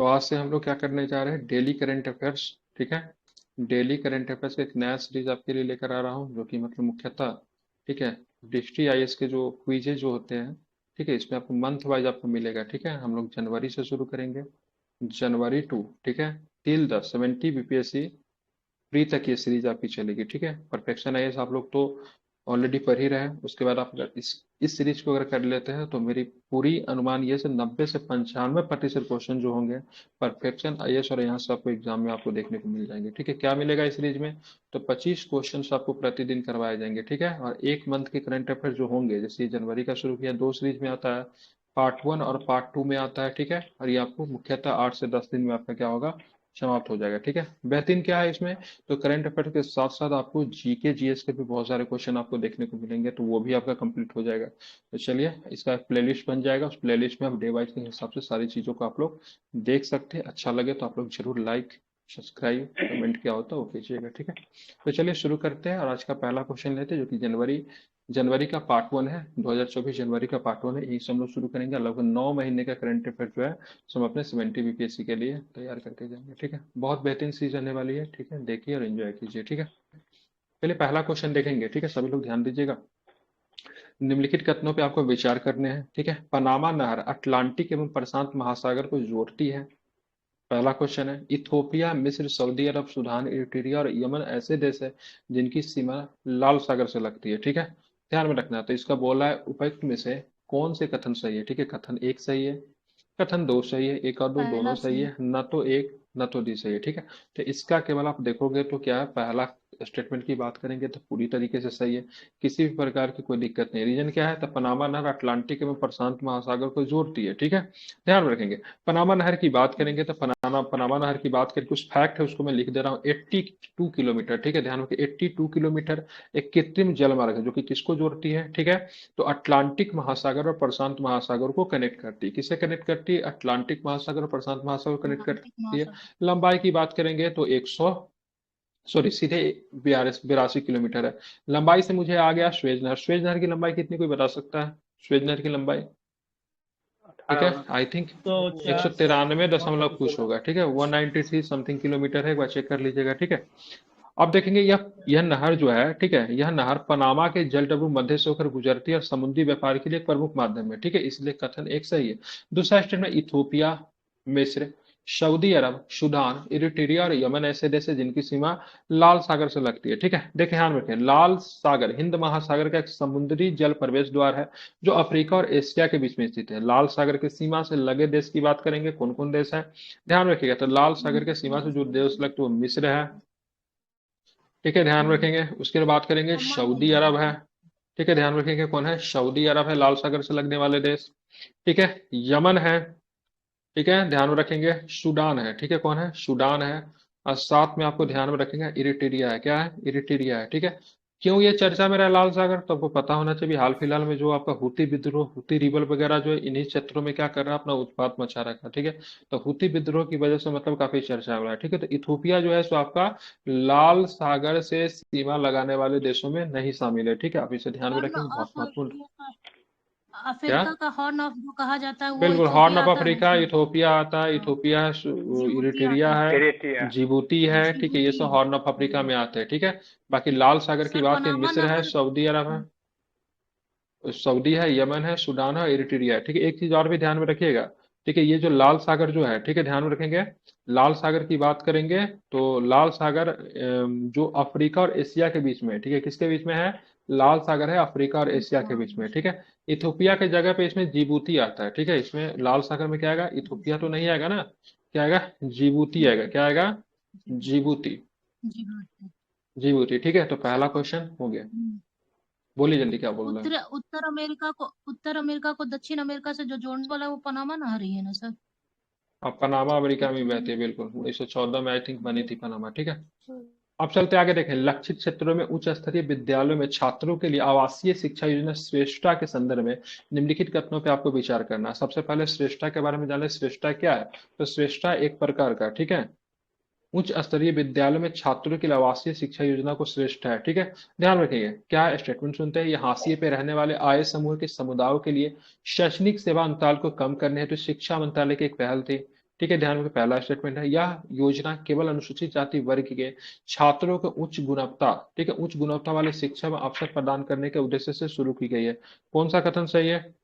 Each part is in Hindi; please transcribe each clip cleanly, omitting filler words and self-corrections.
तो आज से हम लोग क्या करने जा रहे हैं, डेली करंट अफेयर्स। ठीक है, डेली करंट अफेयर्स का एक नया सीरीज आपके लिए लेकर आ रहा हूँ, जो कि मतलब मुख्यतः, ठीक है, डिस्ट्रिक्ट आईएएस के जो क्विजेज जो होते हैं, ठीक है, इसमें आपको मंथ वाइज आपको मिलेगा। ठीक है, हम लोग जनवरी से शुरू करेंगे, जनवरी टू, ठीक है, टिल द 70 बीपीएससी प्री तक ये सीरीज आपकी चलेगी। ठीक है, परफेक्शन आईएएस आप लोग तो ऑलरेडी पढ़ ही रहे हैं। उसके बाद आप अगर इस सीरीज को अगर कर लेते हैं तो मेरी पूरी अनुमान ये से 90 से 95% क्वेश्चन जो होंगे परफेक्शन आईएएस और यहाँ से आपको एग्जाम में आपको देखने को मिल जाएंगे। ठीक है, क्या मिलेगा इस सीरीज में, तो 25 क्वेश्चन आपको प्रतिदिन करवाए जाएंगे। ठीक है, और एक मंथ के करंट अफेयर जो होंगे, जैसे जनवरी का शुरू किया, दो सीरीज में आता है, पार्ट 1 और पार्ट 2 में आता है। ठीक है, और ये आपको मुख्यतः 8 से 10 दिन में आपका क्या होगा, समाप्त हो जाएगा। ठीक है, बेहतरीन क्या है इसमें, तो करंट अफेयर के साथ साथ आपको जीके जीएस के भी बहुत सारे क्वेश्चन आपको देखने को मिलेंगे, तो वो भी आपका कंप्लीट हो जाएगा। तो चलिए, इसका प्लेलिस्ट बन जाएगा, उस प्लेलिस्ट में आप डे वाइज के हिसाब से सारी चीज़ों को आप लोग देख सकते हैं। अच्छा लगे तो आप लोग जरूर लाइक, सब्सक्राइब, कमेंट क्या होता है वो कीजिएगा। ठीक है, तो चलिए शुरू करते हैं, और आज का पहला क्वेश्चन लेते हैं, जो कि जनवरी जनवरी का पार्ट 1 है, 2024 जनवरी का पार्ट 1 है। यही से हम लोग शुरू करेंगे। लगभग 9 महीने का करंट अफेयर जो है, सो हम अपने 70 बीपीएससी के लिए तैयार करके जाएंगे। ठीक है, बहुत बेहतरीन सीरीज रहने वाली है। ठीक है, देखिए और एंजॉय कीजिए। ठीक है, पहले पहला क्वेश्चन देखेंगे। ठीक है, सभी लोग ध्यान दीजिएगा। निम्नलिखित कथनों पे आपको विचार करने हैं। ठीक है, पनामा नहर अटलांटिक एवं प्रशांत महासागर को जोड़ती है। पहला क्वेश्चन है, इथोपिया, मिस्र, सऊदी अरब, सूडान, इरिट्रिया और यमन ऐसे देश है जिनकी सीमा लाल सागर से लगती है। ठीक है, ध्यान में रखना है। तो इसका बोला है, उपर्युक्त में से कौन से कथन सही है। ठीक है, कथन 1 सही है, कथन 2 सही है, एक और दो दोनों पहला सही सही। है, न तो एक न तो दी सही है। ठीक है, तो इसका केवल आप देखोगे तो क्या है, पहला स्टेटमेंट की बात करेंगे तो पूरी तरीके से सही है, किसी भी प्रकार की कोई दिक्कत नहीं। रीजन क्या है, तो पनामा नहर अटलांटिक एवं प्रशांत महासागर को जोड़ती है। ठीक है, ध्यान में रखेंगे। पनामा नहर की बात करेंगे तो पनामा नहर की बात करके कुछ फैक्ट है, उसको मैं लिख दे रहा हूँ। 82 किलोमीटर, ठीक है, ध्यान रखिए, 82 किलोमीटर एक कृत्रिम जल मार्ग है, जो कि किसको जोड़ती है। ठीक है, तो अटलांटिक महासागर और प्रशांत महासागर को कनेक्ट करती है। किसे कनेक्ट करती है, अटलांटिक महासागर और प्रशांत महासागर को कनेक्ट अटलांटिक करती है। महासागर। लंबाई की बात करेंगे तो सीधे 82 किलोमीटर है। लंबाई से मुझे आ गया स्वेज नहर। स्वेज नहर की लंबाई कितनी, कोई बता सकता है स्वेज नहर की लंबाई। ठीक है, आई थिंक तो एक सौ चार तिरानवे दशमलव कुछ होगा। ठीक है, 193 समथिंग किलोमीटर है, एक बार चेक कर लीजिएगा। ठीक है, अब देखेंगे यह नहर जो है, ठीक है, यह नहर पनामा के जलडब्बू मध्य से होकर गुजरती है और समुद्री व्यापार के लिए एक प्रमुख माध्यम है। ठीक है, इसलिए कथन 1 सही है। दूसरा स्टेटमेंट, इथोपिया, मिस्र, सऊदी अरब, सूडान, इरिट्रिया और यमन ऐसे देश है जिनकी सीमा लाल सागर से लगती है। ठीक है, देखिए ध्यान रखें, लाल सागर हिंद महासागर का एक समुद्री जल प्रवेश द्वार है, जो अफ्रीका और एशिया के बीच में स्थित है। लाल सागर की सीमा से लगे देश की बात करेंगे, कौन कौन देश है, ध्यान रखिएगा। तो लाल सागर के सीमा से जो देश लगते हैं वो मिस्र है। ठीक है, ध्यान रखेंगे। उसके बाद बात करेंगे, सऊदी अरब है। ठीक है, ध्यान रखेंगे, कौन है, सऊदी अरब है, लाल सागर से लगने वाले देश। ठीक है, यमन है। ठीक है, ध्यान में रखेंगे, सूडान है। ठीक है, कौन है, सूडान है। और साथ में आपको ध्यान में रखेंगे, इरिट्रिया है। क्या है, इरिट्रिया है। ठीक है, क्यों ये चर्चा में रहा लाल सागर, तो आपको पता होना चाहिए, हाल फिलहाल में जो आपका हुती विद्रोह, हुती रिबल वगैरह जो है, इन्हीं क्षेत्रों में क्या कर रहा है, अपना उत्पात मचा रखा है। ठीक है, तो हुती विद्रोह की वजह से मतलब काफी चर्चा में रहा है। ठीक है, तो इथोपिया जो है सो आपका लाल सागर से सीमा लगाने वाले देशों में नहीं शामिल है। ठीक है, आप इसे ध्यान में हॉर्न रखेंगे, बहुत ऑफ महत्वपूर्ण। क्या, अफ्रीका का हॉर्न ऑफ जो कहा जाता है वो बिल्कुल, हॉर्न इथियोपिया ऑफ आता है अफ्रीका इसमें। इथोपिया आता है, हाँ, इथोपिया है, जिबूती इरिट्रिया आता है। है, एरिट्रिया। जिबूती है। ठीक है, ये जिबूती। सब हॉर्न ऑफ अफ्रीका में आते हैं। ठीक है, बाकी लाल सागर की सर बात की, पनामा मिस्र है, नहर। सऊदी अरब है, सऊदी है, यमन है, सूडान है, इरिट्रिया है। ठीक है, एक चीज और भी ध्यान में रखिएगा। ठीक है, ये जो लाल सागर जो है, ठीक है, ध्यान में रखेंगे, लाल सागर की बात करेंगे तो लाल सागर जो अफ्रीका और एशिया के बीच में है। ठीक है, किसके बीच में है, लाल सागर है अफ्रीका और एशिया के बीच में। ठीक है, इथोपिया के जगह पे इसमें जिबूती आता है। ठीक है, इसमें लाल सागर में क्या आएगा, इथोपिया तो नहीं आएगा ना, क्या आएगा, जिबूती आएगा। क्या आएगा, जिबूती, जिबूती। जिबूती। ठीक है, तो सर पहला क्वेश्चन हो गया। बोलिए जल्दी, क्या बोल रहे हैं। उत्तर अमेरिका को दक्षिण अमेरिका से जो जोड़ने वाला है वो पनामा नहर ही है ना सर। अब पनामा अमेरिका में उत्तर बहती है, अमेरिका। बिल्कुल, 1914 में आई थिंक बनी थी पनामा। ठीक है, अब चलते आगे देखें, लक्षित क्षेत्रों में उच्च स्तरीय विद्यालयों में छात्रों के लिए आवासीय शिक्षा योजना श्रेष्ठता के संदर्भ में निम्नलिखित कथनों पर आपको विचार करना है। सबसे पहले श्रेष्ठता के बारे में जाने, श्रेष्ठता क्या है, तो श्रेष्ठता एक प्रकार का, ठीक है, उच्च स्तरीय विद्यालय में छात्रों के लिए आवासीय शिक्षा योजना को श्रेष्ठ है। ठीक है, ध्यान रखिएगा, क्या स्टेटमेंट सुनते हैं, ये हाशिए पे रहने वाले आय समूह के समुदायों के लिए शैक्षणिक सेवा अंतराल को कम करने हेतु शिक्षा मंत्रालय की एक पहल थी। ठीक है, ध्यान में पहला स्टेटमेंट है, यह योजना केवल अनुसूचित जाति वर्ग के छात्रों को उच्च गुणवत्ता, ठीक है, उच्च गुणवत्ता वाले शिक्षा व अवसर प्रदान करने के उद्देश्य से शुरू की गई है। कौन सा कथन सही है?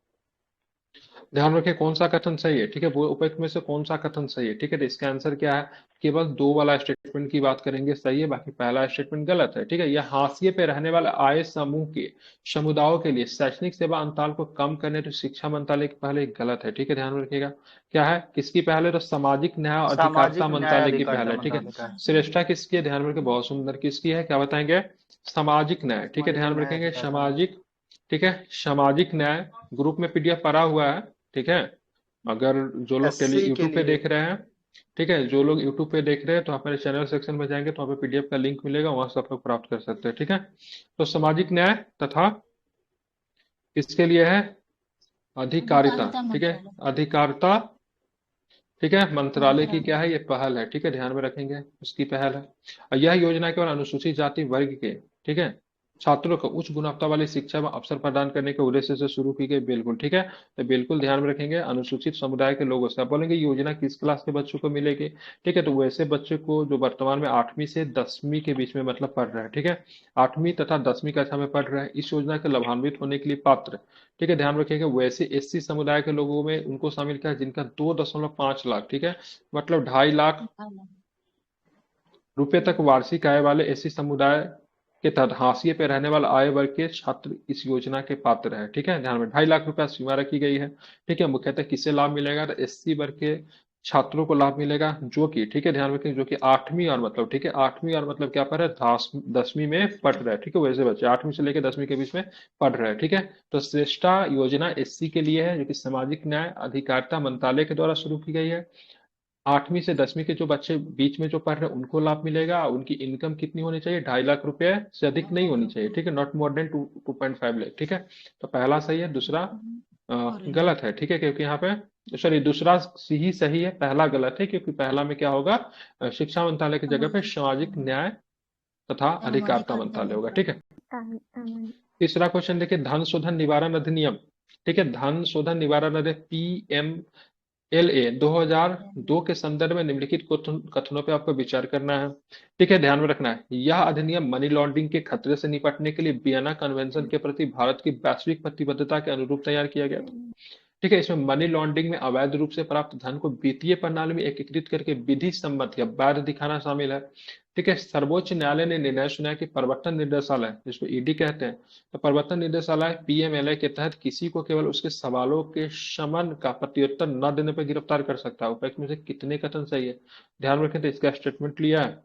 ध्यान रखिए कौन सा कथन सही है, ठीक है, वो उपयुक्त में से कौन सा कथन सही है, ठीक है, तो इसका आंसर क्या है? केवल दो वाला स्टेटमेंट की बात करेंगे सही है, बाकी पहला स्टेटमेंट गलत है, ठीक है। यह हाशिए पे रहने वाले आय समूह के समुदायों के लिए शैक्षणिक सेवा अंतराल को कम करने तो शिक्षा मंत्रालय की पहले गलत है, ठीक है, ध्यान में रखिएगा। क्या है, किसकी पहल है? तो सामाजिक न्याय और अधिकारिता सामाजिक न्याय मंत्रालय की पहल अधिकारिता है, ठीक है। मंत्रालय का है। श्रेष्ठा किसकी है? ध्यान में रखिए, बहुत सुंदर, किसकी है, क्या बताएंगे? सामाजिक न्याय, ठीक है, सामाजिक ध्यान में न्याय रखेंगे अधिकारिता मंत्रालय। सामाजिक, ठीक है, सामाजिक न्याय। ग्रुप में पीडीएफ पड़ा हुआ है, ठीक है। अगर जो लोग टेली एससी के यूट्यूब पे लिए। देख रहे हैं, ठीक है, जो लोग यूट्यूब पे देख रहे हैं तो आप मेरे चैनल सेक्शन में जाएंगे तो वहाँ पे पीडीएफ का लिंक मिलेगा, वहां से आप लोग प्राप्त कर सकते हैं, ठीक है। तो सामाजिक न्याय तथा किसके लिए है? अधिकारिता, अधिकारिता ठीक है, मंत्रालय। अधिकारिता, ठीक है, मंत्रालय की मंत्रालय। क्या है? ये पहल है, ठीक है, ध्यान में रखेंगे, उसकी पहल है। और यह योजना केवल अनुसूचित जाति वर्ग के, ठीक है, छात्रों को उच्च गुणवत्ता वाली शिक्षा व अवसर प्रदान करने के उद्देश्य से शुरू की गई, बिल्कुल ठीक है। तो बिल्कुल ध्यान में रखेंगे, अनुसूचित समुदाय के लोगों से। आप बोलेंगे योजना किस क्लास के बच्चों को मिलेगी, ठीक है, तो वैसे बच्चे को जो वर्तमान में 8वीं से 10वीं के बीच में मतलब पढ़ रहे हैं, ठीक है, 8वीं तथा 10वीं कक्षा में पढ़ रहे हैं, इस योजना के लाभान्वित होने के लिए पात्र, ठीक है, ध्यान रखिएगा। वैसे एससी समुदाय के लोगों में उनको शामिल किया जिनका 2.5 लाख, ठीक है, मतलब 2.5 लाख रुपए तक वार्षिक आय वाले एससी समुदाय के तहत हाशिए पे रहने वाला आय वर्ग के छात्र इस योजना के पात्र है, ठीक है, ध्यान में 2.5 लाख रुपया सीमा रखी गई है, ठीक है। मुख्यतः किससे लाभ मिलेगा? तो एससी वर्ग के छात्रों को लाभ मिलेगा जो कि, ठीक है, ध्यान रखें, जो कि 8वीं और मतलब, ठीक है, 8वीं और मतलब क्या पढ़ रहे हैं? 10वीं में पढ़ रहे हैं, ठीक है, वैसे बच्चे 8वीं से लेकर 10वीं के बीच में पढ़ रहे हैं, ठीक है। तो श्रेष्ठा योजना एससी के लिए है, जो कि सामाजिक न्याय अधिकारिता मंत्रालय के द्वारा शुरू की गई है। 8वीं से 10वीं के जो बच्चे बीच में जो पढ़ रहे हैं उनको लाभ मिलेगा। उनकी इनकम कितनी होनी चाहिए? 2.5 लाख रुपए से अधिक नहीं होनी चाहिए, ठीक है, नॉट मोर देन 2.5 लाख, ठीक है। तो पहला सही है, दूसरा गलत है, ठीक है, क्योंकि यहाँ पे, सॉरी, दूसरा ही सही है, पहला गलत है, क्योंकि पहला में क्या होगा? शिक्षा मंत्रालय की जगह पे सामाजिक न्याय तथा एवं अधिकारिता अधिकारिता मंत्रालय होगा, ठीक मंत्रालय। है। तीसरा क्वेश्चन देखिए, धन शोधन निवारण अधिनियम, ठीक है, धन शोधन निवारण अधिनियम PMLA 2002 के संदर्भ में निम्नलिखित कथनों पे आपको विचार करना है, ठीक है, ध्यान में रखना है। यह अधिनियम मनी लॉन्ड्रिंग के खतरे से निपटने के लिए वियना कन्वेंशन के प्रति भारत की वैश्विक प्रतिबद्धता के अनुरूप तैयार किया गया था, ठीक है। इसमें मनी लॉन्ड्रिंग में अवैध रूप से प्राप्त धन को वित्तीय प्रणाली में एकीकृत करके विधि सम्मत या वैध दिखाना शामिल है, ठीक है। सर्वोच्च न्यायालय ने निर्णय सुनाया कि प्रवर्तन निर्देशालय, जिसको ईडी कहते हैं, तो प्रवर्तन निर्देशालय पीएमएलए के तहत किसी को केवल उसके सवालों के शमन का प्रत्युत्तर न देने पर गिरफ्तार कर सकता है। उपयुक्त में से कितने कथन सही है? ध्यान रखें, तो इसका स्टेटमेंट लिया है,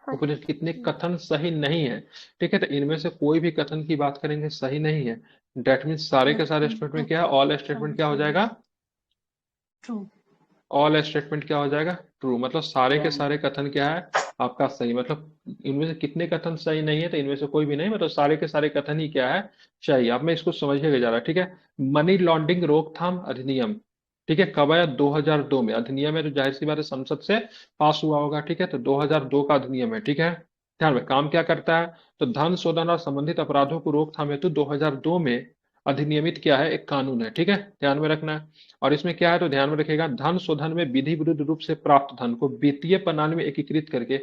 उपयुक्त कितने कथन सही नहीं है, ठीक है, तो इनमें से कोई भी कथन की बात करेंगे सही नहीं है। डेट मीन्स सारे के सारे स्टेटमेंट में क्या है? ऑल स्टेटमेंट क्या हो जाएगा? ट्रू। ऑल स्टेटमेंट क्या हो जाएगा? ट्रू, मतलब सारे के सारे कथन क्या है आपका सही, मतलब इनमें से कितने कथन सही नहीं है? तो इनमें से कोई भी नहीं, मतलब सारे के सारे कथन ही क्या है? सही। अब मैं इसको समझिएगा जरा, ठीक है। मनी लॉन्ड्रिंग रोकथाम अधिनियम, ठीक है, कब आया? 2002 में अधिनियम है, तो जाहिर सी बात है संसद से पास हुआ होगा, ठीक है, तो 2002 का अधिनियम है, ठीक है। ध्यान में काम क्या करता है? तो धन शोधन और संबंधित अपराधों को रोकथाम हेतु 2002 में अधिनियमित किया है एक कानून है, ठीक है, ध्यान में रखना है। और इसमें क्या है? तो ध्यान में रखिएगा, धन शोधन में विधि विरुद्ध रूप से प्राप्त धन को वित्तीय प्रणाली में एकीकृत करके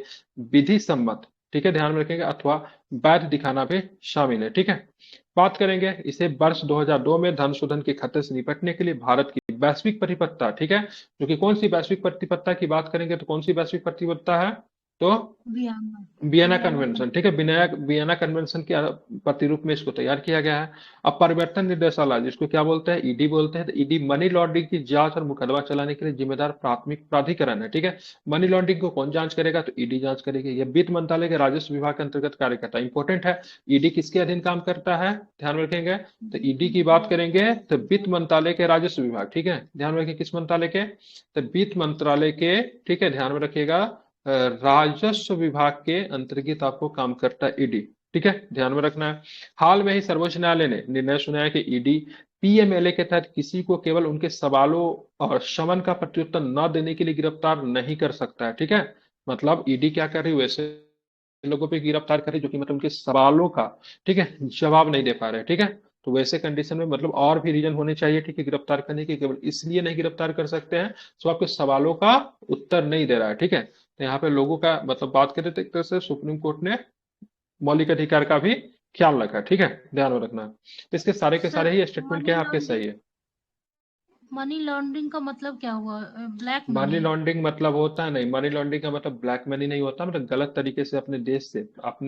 विधि सम्मत, ठीक है, ध्यान में रखेंगे, अथवा वैध दिखाना भी शामिल है, ठीक है। बात करेंगे इसे वर्ष 2002 में धन शोधन के खतरे से निपटने के लिए भारत की वैश्विक प्रतिबद्धता, ठीक है, जो कि कौन सी वैश्विक प्रतिबद्धता की बात करेंगे तो कौन सी वैश्विक प्रतिबद्धता है? तो वियना। वियना वियना कन्वेंशन, ठीक है, वियना कन्वेंशन के प्रतिरूप में इसको तैयार किया गया है। अब परिवर्तन निर्देशालय, जिसको क्या बोलते हैं? ईडी बोलते हैं, तो ईडी मनी लॉन्ड्रिंग की जांच और मुकदमा चलाने के लिए जिम्मेदार प्राथमिक प्राधिकरण है, ठीक है। मनी लॉन्ड्रिंग को कौन जांच करेगा? तो ईडी जांच करेगी। यह वित्त मंत्रालय के राजस्व विभाग के अंतर्गत कार्य करता है, इंपॉर्टेंट है। ईडी किसके अधीन काम करता है? ध्यान में रखेंगे, तो ईडी की बात करेंगे तो वित्त मंत्रालय के राजस्व विभाग, ठीक है, ध्यान में रखिए, किस मंत्रालय के? तो वित्त मंत्रालय के, ठीक है, ध्यान में रखिएगा, राजस्व विभाग के अंतर्गत आपको काम करता है ईडी, ठीक है, ध्यान में रखना है। हाल में ही सर्वोच्च न्यायालय ने निर्णय सुनाया कि ईडी पीएमएलए के तहत किसी को केवल उनके सवालों और शमन का प्रत्युत्तर न देने के लिए गिरफ्तार नहीं कर सकता है, ठीक है। मतलब ईडी क्या कर रही है? वैसे लोगों पे गिरफ्तार कर रही है जो कि मतलब उनके सवालों का, ठीक है, जवाब नहीं दे पा रहे, ठीक है। तो वैसे कंडीशन में मतलब और भी रीजन होने चाहिए, ठीक है, गिरफ्तार करने की। केवल इसलिए नहीं गिरफ्तार कर सकते हैं तो आपके सवालों का उत्तर नहीं दे रहा है, ठीक है। तो यहाँ पे लोगों का मतलब बात करें तो एक तरह से सुप्रीम कोर्ट ने मौलिक अधिकार का भी ख्याल रखा, ठीक है, ध्यान में रखना। तो इसके सारे के सर, सारे ही स्टेटमेंट क्या मनी है आपके लॉन्ड्रिंग सही है। मनी लॉन्ड्रिंग का मतलब क्या हुआ? Black money money? लॉन्ड्रिंग मतलब होता है, नहीं, मनी लॉन्ड्रिंग का मतलब ब्लैक मनी नहीं होता, मतलब गलत तरीके से अपने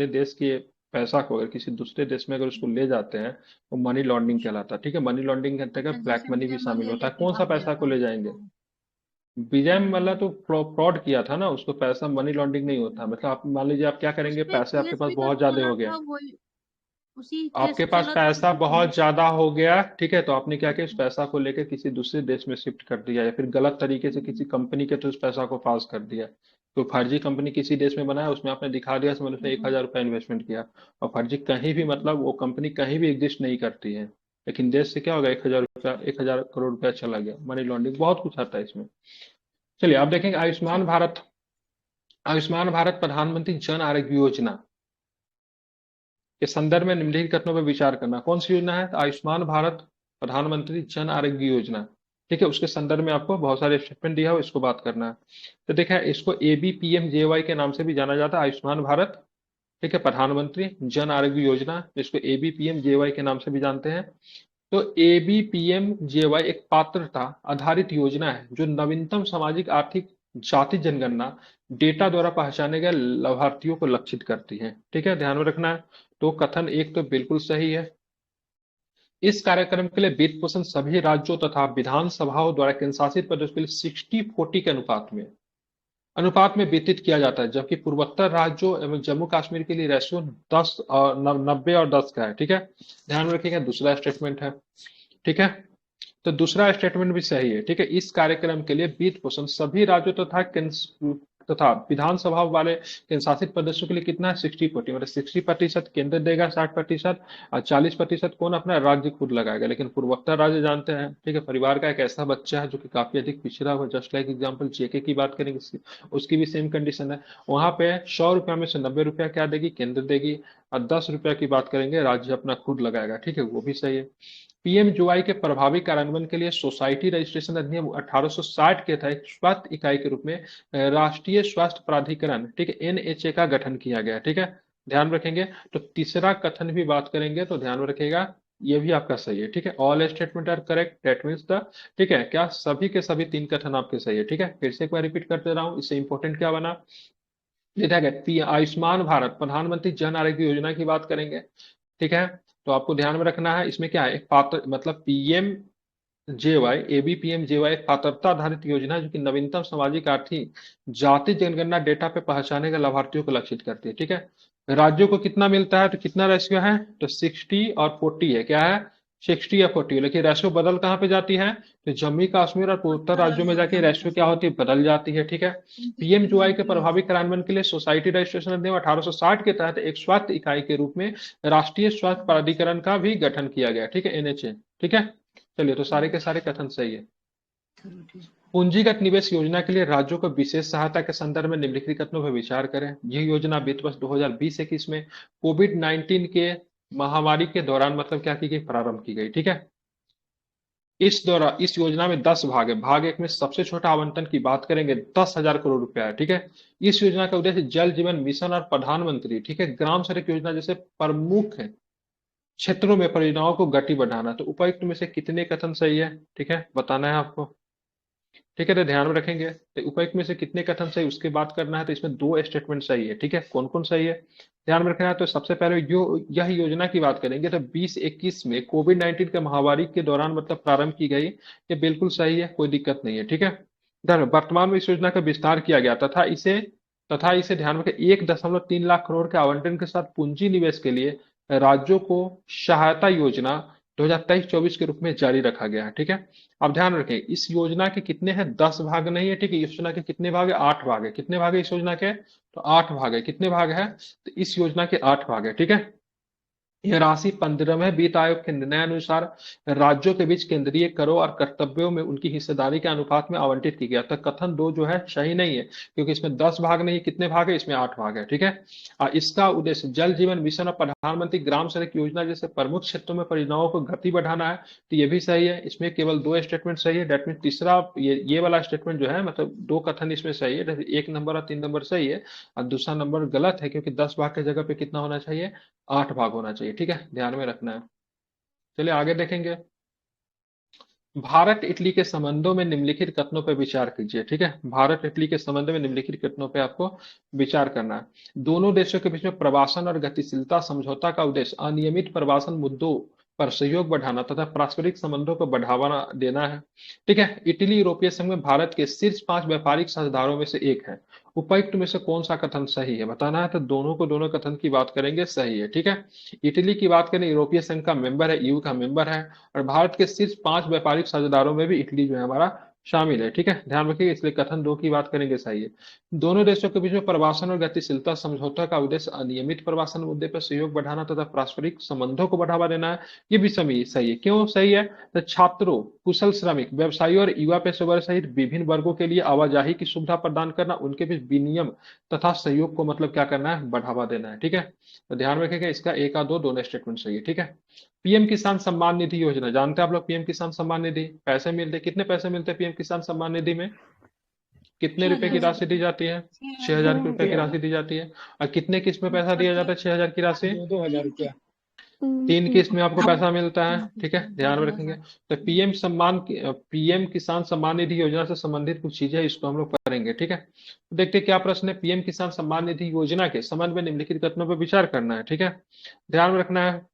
देश के पैसा को अगर किसी दूसरे देश में अगर उसको ले जाते हैं, वो मनी लॉन्ड्रिंग कहलाता है, ठीक है। मनी लॉन्ड्रिंग के अच्छा, अंतर्गत ब्लैक जैसे मनी भी विजय शामिल माल्या होता है। लेके कौन सा भाग गया पैसा को था ले जाएंगे? उसको। विजय मल्ला हम्म। तो फ्रॉड किया था ना, उसको पैसा मनी लॉन्ड्रिंग नहीं होता, मतलब आप मान लीजिए आप क्या उस करेंगे, पे पैसे आपके केस पास भी तो बहुत ज्यादा चला हो गया, था, वही उसी आपके केस पास चला था पैसा उसी पे ना। बहुत ज्यादा हो गया, ठीक है, तो आपने क्या किया, उस पैसा को लेकर किसी दूसरे देश में शिफ्ट कर दिया, या फिर गलत तरीके से किसी कंपनी के थ्रू उस पैसा को पास कर दिया। तो फर्जी कंपनी किसी देश में बनाया, उसमें आपने दिखा दिया मतलब उसने एक हम्म, हजार रुपया इन्वेस्टमेंट किया, और फर्जी कहीं भी हम्म, मतलब वो कंपनी कहीं भी एग्जिस्ट नहीं करती है, लेकिन देश से क्या होगा, 1,000 रुपया, 1,000 करोड़ रुपया चला गया। मनी लॉन्ड्रिंग बहुत कुछ आता है इसमें। चलिए आप देखेंगे अच्छा। आयुष्मान भारत प्रधानमंत्री जन आरोग्य योजना के संदर्भ में निम्नलिखित कथनों पर विचार करना। कौन सी योजना है? तो आयुष्मान भारत प्रधानमंत्री जन आरोग्य योजना, ठीक है, उसके संदर्भ में आपको बहुत सारे स्टेटमेंट दिया हो, इसको बात करना है। तो देखा, इसको ABPMJY के नाम से भी जाना जाता है, आयुष्मान भारत, ठीक है, प्रधानमंत्री जन आरोग्य योजना, इसको ABPMJY के नाम से भी जानते हैं। तो ABPMJY एक पात्रता आधारित योजना है जो नवीनतम सामाजिक आर्थिक जाति जनगणना डेटा द्वारा पहचाने गए लाभार्थियों को लक्षित करती है, ठीक है, ध्यान में रखना है। तो कथन एक तो बिल्कुल सही है। इस कार्यक्रम के लिए वित्त पोषण सभी राज्यों तथा विधानसभाओं द्वारा केंद्र शासित प्रदेश के लिए 60-40 के अनुपात में वितरित किया जाता है, जबकि पूर्वोत्तर राज्यों एवं जम्मू कश्मीर के लिए रेशियो 90 और 10 का है, ठीक है, ध्यान में रखिएगा। दूसरा स्टेटमेंट है, ठीक है, तो दूसरा स्टेटमेंट भी सही है, ठीक है। इस कार्यक्रम के लिए वित्त पोषण सभी राज्यों तथा विधानसभा वाले केंद्र शासित प्रदेशों के लिए कितना है, 60-40, मतलब 60% केंद्र देगा, 60%, और 40% कौन अपना राज्य खुद लगाएगा। लेकिन पूर्वोत्तर राज्य जानते हैं, ठीक है, परिवार का एक ऐसा बच्चा है जो कि काफी अधिक पिछड़ा हुआ, जस्ट लाइक एग्जाम्पल JK की बात करेंगे, उसकी भी सेम कंडीशन है। वहां पे 100 रुपया में से 90 रुपया क्या देगी, केंद्र देगी, और 10 रुपया की बात करेंगे राज्य अपना खुद लगाएगा, ठीक है, वो भी सही है। पीएमजीवाई के प्रभावी कार्यान्वयन के लिए सोसाइटी रजिस्ट्रेशन अधिनियम 1860 के तहत स्वास्थ्य इकाई के रूप में राष्ट्रीय स्वास्थ्य प्राधिकरण, ठीक है, NHA का गठन किया गया, ठीक है, ध्यान रखेंगे। तो तीसरा कथन भी बात करेंगे तो ध्यान में रखिएगा, ये भी आपका सही है, ठीक है, all statement are correct, that means the, ठीक है, क्या सभी के सभी तीन कथन आपके सही है, ठीक है। फिर से एक बार रिपीट करते रहा हूँ, इससे इंपॉर्टेंट क्या बना, देखा गया आयुष्मान भारत प्रधानमंत्री जन आरोग्य योजना की बात करेंगे, ठीक है। तो आपको ध्यान में रखना है, इसमें क्या है, एक पात्र मतलब जेवाई ABPMJY पात्रता आधारित योजना है जो कि नवीनतम सामाजिक आर्थिक जाति जनगणना डेटा पे पहचाने गए लाभार्थियों को लक्षित करती है, ठीक है। राज्यों को कितना मिलता है, तो कितना रेशियो है, तो 60 और 40 है, क्या है, 60 या 40, लेकिन रेशियो बदल कहाँ पे जाती है, तो जम्मू कश्मीर और पूर्वोत्तर उत्तर राज्यों में जाके जम्मू रेशियो क्या कश्मीर होती है, बदल जाती है, ठीक है। पीएमजीवाई के प्रभावी कार्यान्वयन के लिए सोसाइटी रजिस्ट्रेशन अधिनियम 1860 के तहत एक स्वास्थ्य इकाई के रूप में राष्ट्रीय स्वास्थ्य प्राधिकरण का भी गठन किया गया, ठीक है, NHA, ठीक है। चलिए, तो सारे के सारे कथन सही है। पूंजीगत निवेश योजना के लिए राज्यों को विशेष सहायता के संदर्भ में निम्नलिखित कथनों पर विचार करें। यह योजना वित्त वर्ष 2020-21 में कोविड-19 के महामारी के दौरान मतलब क्या की गई, प्रारंभ की गई, ठीक है। इस योजना में 10 भाग है। भाग एक में सबसे छोटा आवंटन की बात करेंगे, 10,000 करोड़ रुपया है, ठीक है। इस योजना का उद्देश्य जल जीवन मिशन और प्रधानमंत्री, ठीक है, ग्राम सड़क योजना जैसे प्रमुख क्षेत्रों में परियोजनाओं को गति बढ़ाना। तो उपर्युक्त में से कितने कथन सही है, ठीक है, बताना है आपको, ठीक है, तो ध्यान में रखेंगे। तो उपर्युक्त में से कितने कथन सही उसकी बात करना है, तो इसमें दो स्टेटमेंट सही है, ठीक है, कौन कौन सही है, ध्यान में रखना है। तो सबसे पहले यह योजना की बात करेंगे तो 2021 में कोविड-19 के महामारी के दौरान मतलब प्रारंभ की गई, ये बिल्कुल सही है, कोई दिक्कत नहीं है, ठीक है। वर्तमान में इस योजना का विस्तार किया गया तथा इसे ध्यान में रखें, 1.3 लाख करोड़ के आवंटन के साथ पूंजी निवेश के लिए राज्यों को सहायता योजना 2023-24 के रूप में जारी रखा गया है, ठीक है। अब ध्यान रखें, इस योजना के कितने हैं, 10 भाग नहीं है, ठीक है, इस योजना के कितने भाग है, 8 भाग है। कितने भाग है इस योजना के, तो 8 भाग है। कितने भाग है, तो इस योजना के 8 भाग है, ठीक है। यह राशि 15वें वित्त आयोग के निर्णय अनुसार राज्यों के बीच केंद्रीय करों और कर्तव्यों में उनकी हिस्सेदारी के अनुपात में आवंटित की गया। तो कथन दो जो है सही नहीं है, क्योंकि इसमें 10 भाग नहीं, कितने भाग है इसमें? 8 भाग है, ठीक है। इसका उद्देश्य जल जीवन मिशन और प्रधानमंत्री ग्राम सड़क योजना जैसे प्रमुख क्षेत्रों में परियोजनाओं को गति बढ़ाना है। तो ये भी सही है, इसमें केवल 2 स्टेटमेंट सही है। डेट मीन तीसरा ये वाला स्टेटमेंट जो है, मतलब 2 कथन इसमें सही है, 1 नंबर और 3 नंबर सही है, और दूसरा नंबर गलत है, क्योंकि 10 भाग की जगह पे कितना होना चाहिए? 8 भाग होना चाहिए, ठीक है, ध्यान में रखना है। चलिए आगे देखेंगे। भारत इटली के संबंधों में निम्नलिखित कथनों पर विचार कीजिए, ठीक है। भारत इटली के संबंध में निम्नलिखित कथनों पर आपको विचार करना है। दोनों देशों के बीच में प्रवासन और गतिशीलता समझौता का उद्देश्य अनियमित प्रवासन मुद्दों पर सहयोग बढ़ाना तथा पारस्परिक संबंधों को बढ़ावा देना है, ठीक है। इटली यूरोपीय संघ में भारत के शीर्ष 5 व्यापारिक साझेदारों में से एक है। उपर्युक्त में से कौन सा कथन सही है बताना है, तो दोनों को दोनों कथन की बात करेंगे, सही है, ठीक है। इटली की बात करें, यूरोपीय संघ का मेंबर है, ईयू का मेंबर है, और भारत के शीर्ष 5 व्यापारिक साझेदारों में भी इटली जो है हमारा शामिल है, ठीक है, ध्यान रखिए। इसलिए कथन दो की बात करेंगे, सही है। दोनों देशों के बीच में प्रवासन और गतिशीलता समझौता का उद्देश्य अनियमित प्रवासन मुद्दे पर सहयोग बढ़ाना तथा पारस्परिक संबंधों को बढ़ावा देना है। ये भी सही है। क्यों सही है? तो छात्रों, कुशल श्रमिक, व्यवसायियों और युवा पेशेवर सहित विभिन्न वर्गों के लिए आवाजाही की सुविधा प्रदान करना, उनके बीच विनिमय तथा सहयोग को मतलब क्या करना है? बढ़ावा देना है, ठीक है। तो ध्यान रखिएगा, इसका एक या दो दोनों स्टेटमेंट सही है, ठीक है। पीएम किसान सम्मान निधि योजना, जानते हैं आप लोग पीएम किसान सम्मान निधि? पैसे मिलते, कितने पैसे मिलते हैं पीएम किसान सम्मान निधि में? कितने रुपए की 6,000 राशि दी जाती है? 6,000 6,000 रुपए की राशि दी जाती है। और कितने किस्त में पैसा दिया जाता है 6,000 की राशि? 2,000 रुपया। 3 किस्त में आपको पैसा मिलता है, ठीक है, ध्यान में दो रखेंगे। हजार तो पीएम किसान सम्मान निधि योजना से संबंधित कुछ चीजें, इसको हम लोग करेंगे, ठीक है। तो देखते हैं क्या प्रश्न है। पीएम किसान सम्मान निधि योजना के संबंध में निम्नलिखित कथनों पर विचार करना है, ठीक है, ध्यान में रखना है।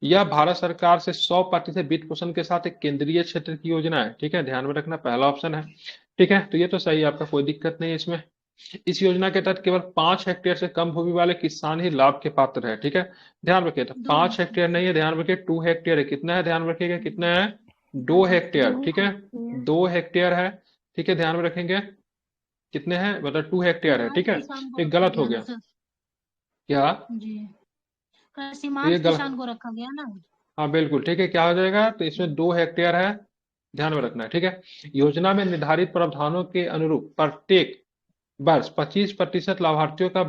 यह भारत सरकार से 100% वित्त पोषण के साथ एक केंद्रीय क्षेत्र की योजना है, ठीक है, ध्यान में रखना, पहला ऑप्शन है, ठीक है। तो ये तो सही है, आपका कोई दिक्कत नहीं है इसमें। इस योजना के तहत केवल 5 हेक्टेयर से कम भूमि वाले किसान ही लाभ के पात्र है, ठीक है, ध्यान रखिए। तो 5 हेक्टेयर नहीं है, ध्यान रखिए, 2 हेक्टेयर है। कितना है? ध्यान रखिएगा, कितना है? 2 हेक्टेयर, ठीक है, 2 हेक्टेयर है, ठीक है, ध्यान में रखेंगे। कितने हैं? मतलब 2 हेक्टेयर है, ठीक है। किसान को एक रखा गलत हो गया ना गया सर क्या? जी, तो ये सीमांत गलत, किसान को रखा गया ना। हाँ बिल्कुल, ठीक है, क्या हो जाएगा? तो इसमें 2 हेक्टेयर है, ध्यान में रखना है, ठीक है। योजना में निर्धारित प्रावधानों के अनुरूप प्रत्येक वर्ष 25% लाभार्थियों का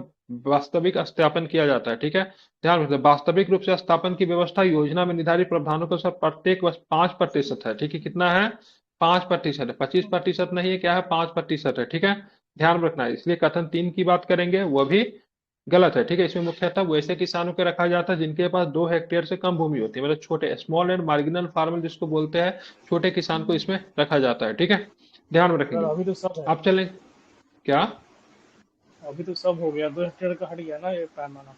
वास्तविक सत्यापन किया जाता है, ठीक है, ध्यान रखना। वास्तविक रूप से स्थापन की व्यवस्था योजना में निर्धारित प्रावधानों के अनुसार प्रत्येक वर्ष 5% है, ठीक है। कितना है? 5% है, 25% नहीं है, क्या है? 5% है, ठीक है, ध्यान में रखना है। इसलिए कथन 3 की बात करेंगे, वह भी गलत है, ठीक है। इसमें मुख्यतः वैसे किसानों को रखा जाता है जिनके पास 2 हेक्टेयर से कम भूमि होती है, मतलब छोटे, स्मॉल एंड मार्जिनल फार्मर जिसको बोलते हैं, छोटे किसान को इसमें रखा जाता है, ठीक है, ध्यान में सर रखेंगे। अभी तो सब है। आप चलें क्या? अभी तो सब हो गया, 2 हेक्टेयर का हट गया ना ये पैमाना।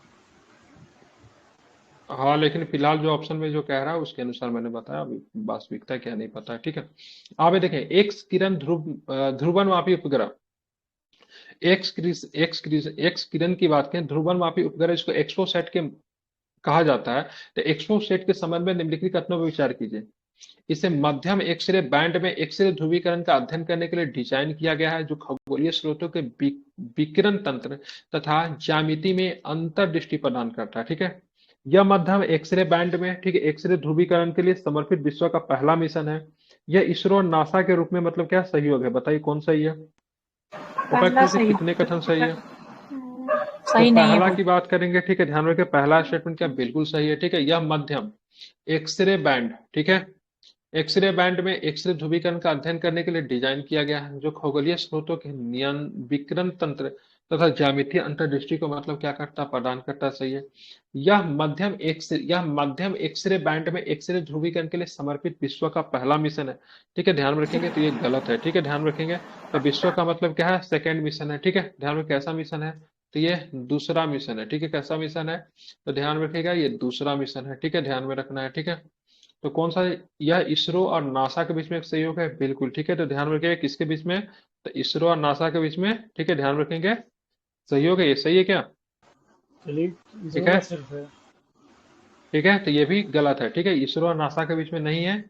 हाँ, लेकिन फिलहाल जो ऑप्शन में जो कह रहा है उसके अनुसार मैंने बताया, अभी वास्तविकता क्या नहीं पता है, ठीक है। आगे देखें, ध्रुवनमापी उपग्रह, एक्स किरण की बात करें, ध्रुवनमापी उपग्रह, इसको एक्सोसैट के कहा जाता है। तो एक्सोसैट के संबंध में निम्नलिखित कथनों पर विचार कीजिए। इसे मध्यम एक्सरे बैंड में एक्सरे ध्रुवीकरण का अध्ययन करने के लिए डिजाइन किया गया है, जो खगोलीय स्रोतों के विकिरण तंत्र तथा ज्यामिति में अंतर्दृष्टि प्रदान करता है, ठीक है। यह मध्यम एक्सरे बैंड में, ठीक है, एक्सरे ध्रुवीकरण के लिए समर्पित विश्व का पहला मिशन है। यह इसरो और नासा के रूप में मतलब क्या सहयोग है? बताइए कौन सही है? पहला उपाय सही कितने कथन सही है? तो सही नहीं है पहला कोई। की बात करेंगे, ठीक है, ध्यान रखिए, पहला स्टेटमेंट क्या बिल्कुल सही है, ठीक है। यह मध्यम एक्सरे बैंड, ठीक है, एक्सरे बैंड में एक्सरे ध्रुवीकरण का अध्ययन करने के लिए डिजाइन किया गया है, जो खगोलीय स्रोतों के नियन विकिरण तंत्र तथा ज्यामितीय अंतर्दृष्टि को मतलब क्या करता, प्रदान करता, सही है। यह मध्यम एक्सरे बैंड में एक्सरे ध्रुवीकरण के लिए समर्पित विश्व का पहला मिशन है, ठीक है, ध्यान में रखेंगे। तो ये गलत है, ठीक है, ध्यान में रखेंगे। तो विश्व का मतलब क्या है? सेकेंड मिशन है, ठीक है, ध्यान में, कैसा मिशन है? तो ये दूसरा मिशन है, ठीक है, कैसा मिशन है? तो ध्यान में रखिएगा, ये दूसरा मिशन है, ठीक है, ध्यान में रखना है, ठीक है। तो कौन सा? यह इसरो और नासा के बीच में एक सहयोग है, बिल्कुल, ठीक है। तो ध्यान रखिएगा किसके बीच में? तो इसरो और नासा के बीच में, ठीक है, ध्यान रखेंगे, सहयोग है, ये सही है क्या? चलिए, ठीक इसरो है, में सिर्फ है। ठीक है, तो ये भी गलत है, ठीक है, इसरो और नासा के बीच में नहीं है,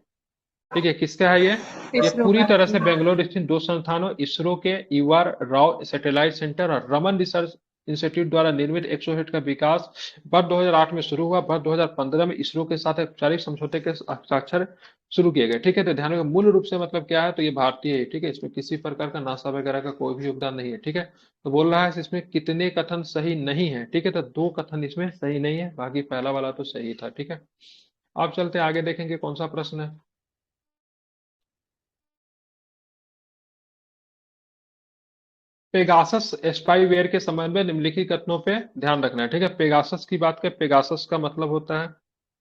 ठीक है, किसका है ये इसरो पूरी का तरह है। से बेंगलोर स्थित 2 संस्थानों, इसरो के ईवार राव सैटेलाइट सेंटर और रमन रिसर्च इंस्टीट्यूट द्वारा निर्मित एक्सोहेड का विकास वर्ष 2008 में शुरू हुआ। वर्ष 2015 में इसरो के साथ औपचारिक समझौते के हस्ताक्षर शुरू किए गए। ठीक है, तो ध्यान रखिए मूल रूप से मतलब क्या है, तो ये भारतीय है। ठीक है, इसमें किसी प्रकार का नासा वगैरह का कोई भी योगदान नहीं है। ठीक है, तो बोल रहा है इसमें कितने कथन सही नहीं है। ठीक है, तो 2 कथन इसमें सही नहीं है, बाकी पहला वाला तो सही था। ठीक है, आप चलते आगे देखेंगे कौन सा प्रश्न है। पेगासस स्पाईवेयर के संबंध में निम्नलिखित कथनों पे ध्यान रखना है। ठीक है, पेगासस की बात करें, पेगासस का मतलब होता है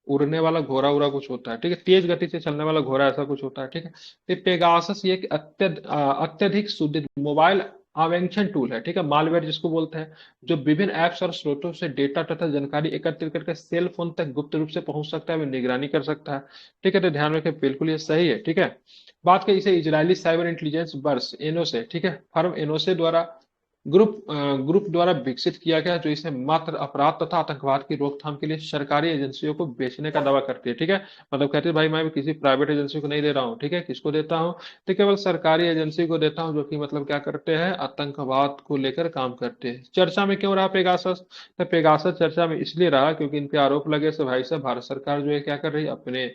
उड़ने वाला घोड़ा उड़ा कुछ होता है। ठीक है, तेज गति से चलने वाला घोड़ा ऐसा कुछ होता है। ठीक है, तो पेगासस ये एक अत्यधिक सुदृढ़ मोबाइल आवेंक्षण टूल है। ठीक है, मालवेयर जिसको बोलते हैं, जो विभिन्न ऐप्स और स्रोतों से डेटा तथा जानकारी एकत्रित करके सेल फोन तक गुप्त रूप से पहुंच सकता है, वह निगरानी कर सकता है। ठीक है, तो ध्यान रखें बिल्कुल ये सही है। ठीक है, बात करें इसे इजरायली साइबर इंटेलिजेंस बर्स एनोसे, ठीक है, फर्म एनोसे द्वारा ग्रुप द्वारा विकसित किया गया, जो इसे मात्र अपराध तथा आतंकवाद की रोकथाम के लिए सरकारी एजेंसियों को बेचने का दावा करती है। ठीक है, मतलब कहते हैं भाई मैं किसी प्राइवेट एजेंसी को नहीं दे रहा हूँ। ठीक है, किसको देता हूँ, तो केवल सरकारी एजेंसी को देता हूँ, जो कि मतलब क्या करते हैं, आतंकवाद को लेकर काम करते हैं। चर्चा में क्यों रहा पेगासस, तो पेगासस चर्चा में इसलिए रहा क्योंकि इन पे आरोप लगे से भाई साहब भारत सरकार जो है क्या कर रही है, अपने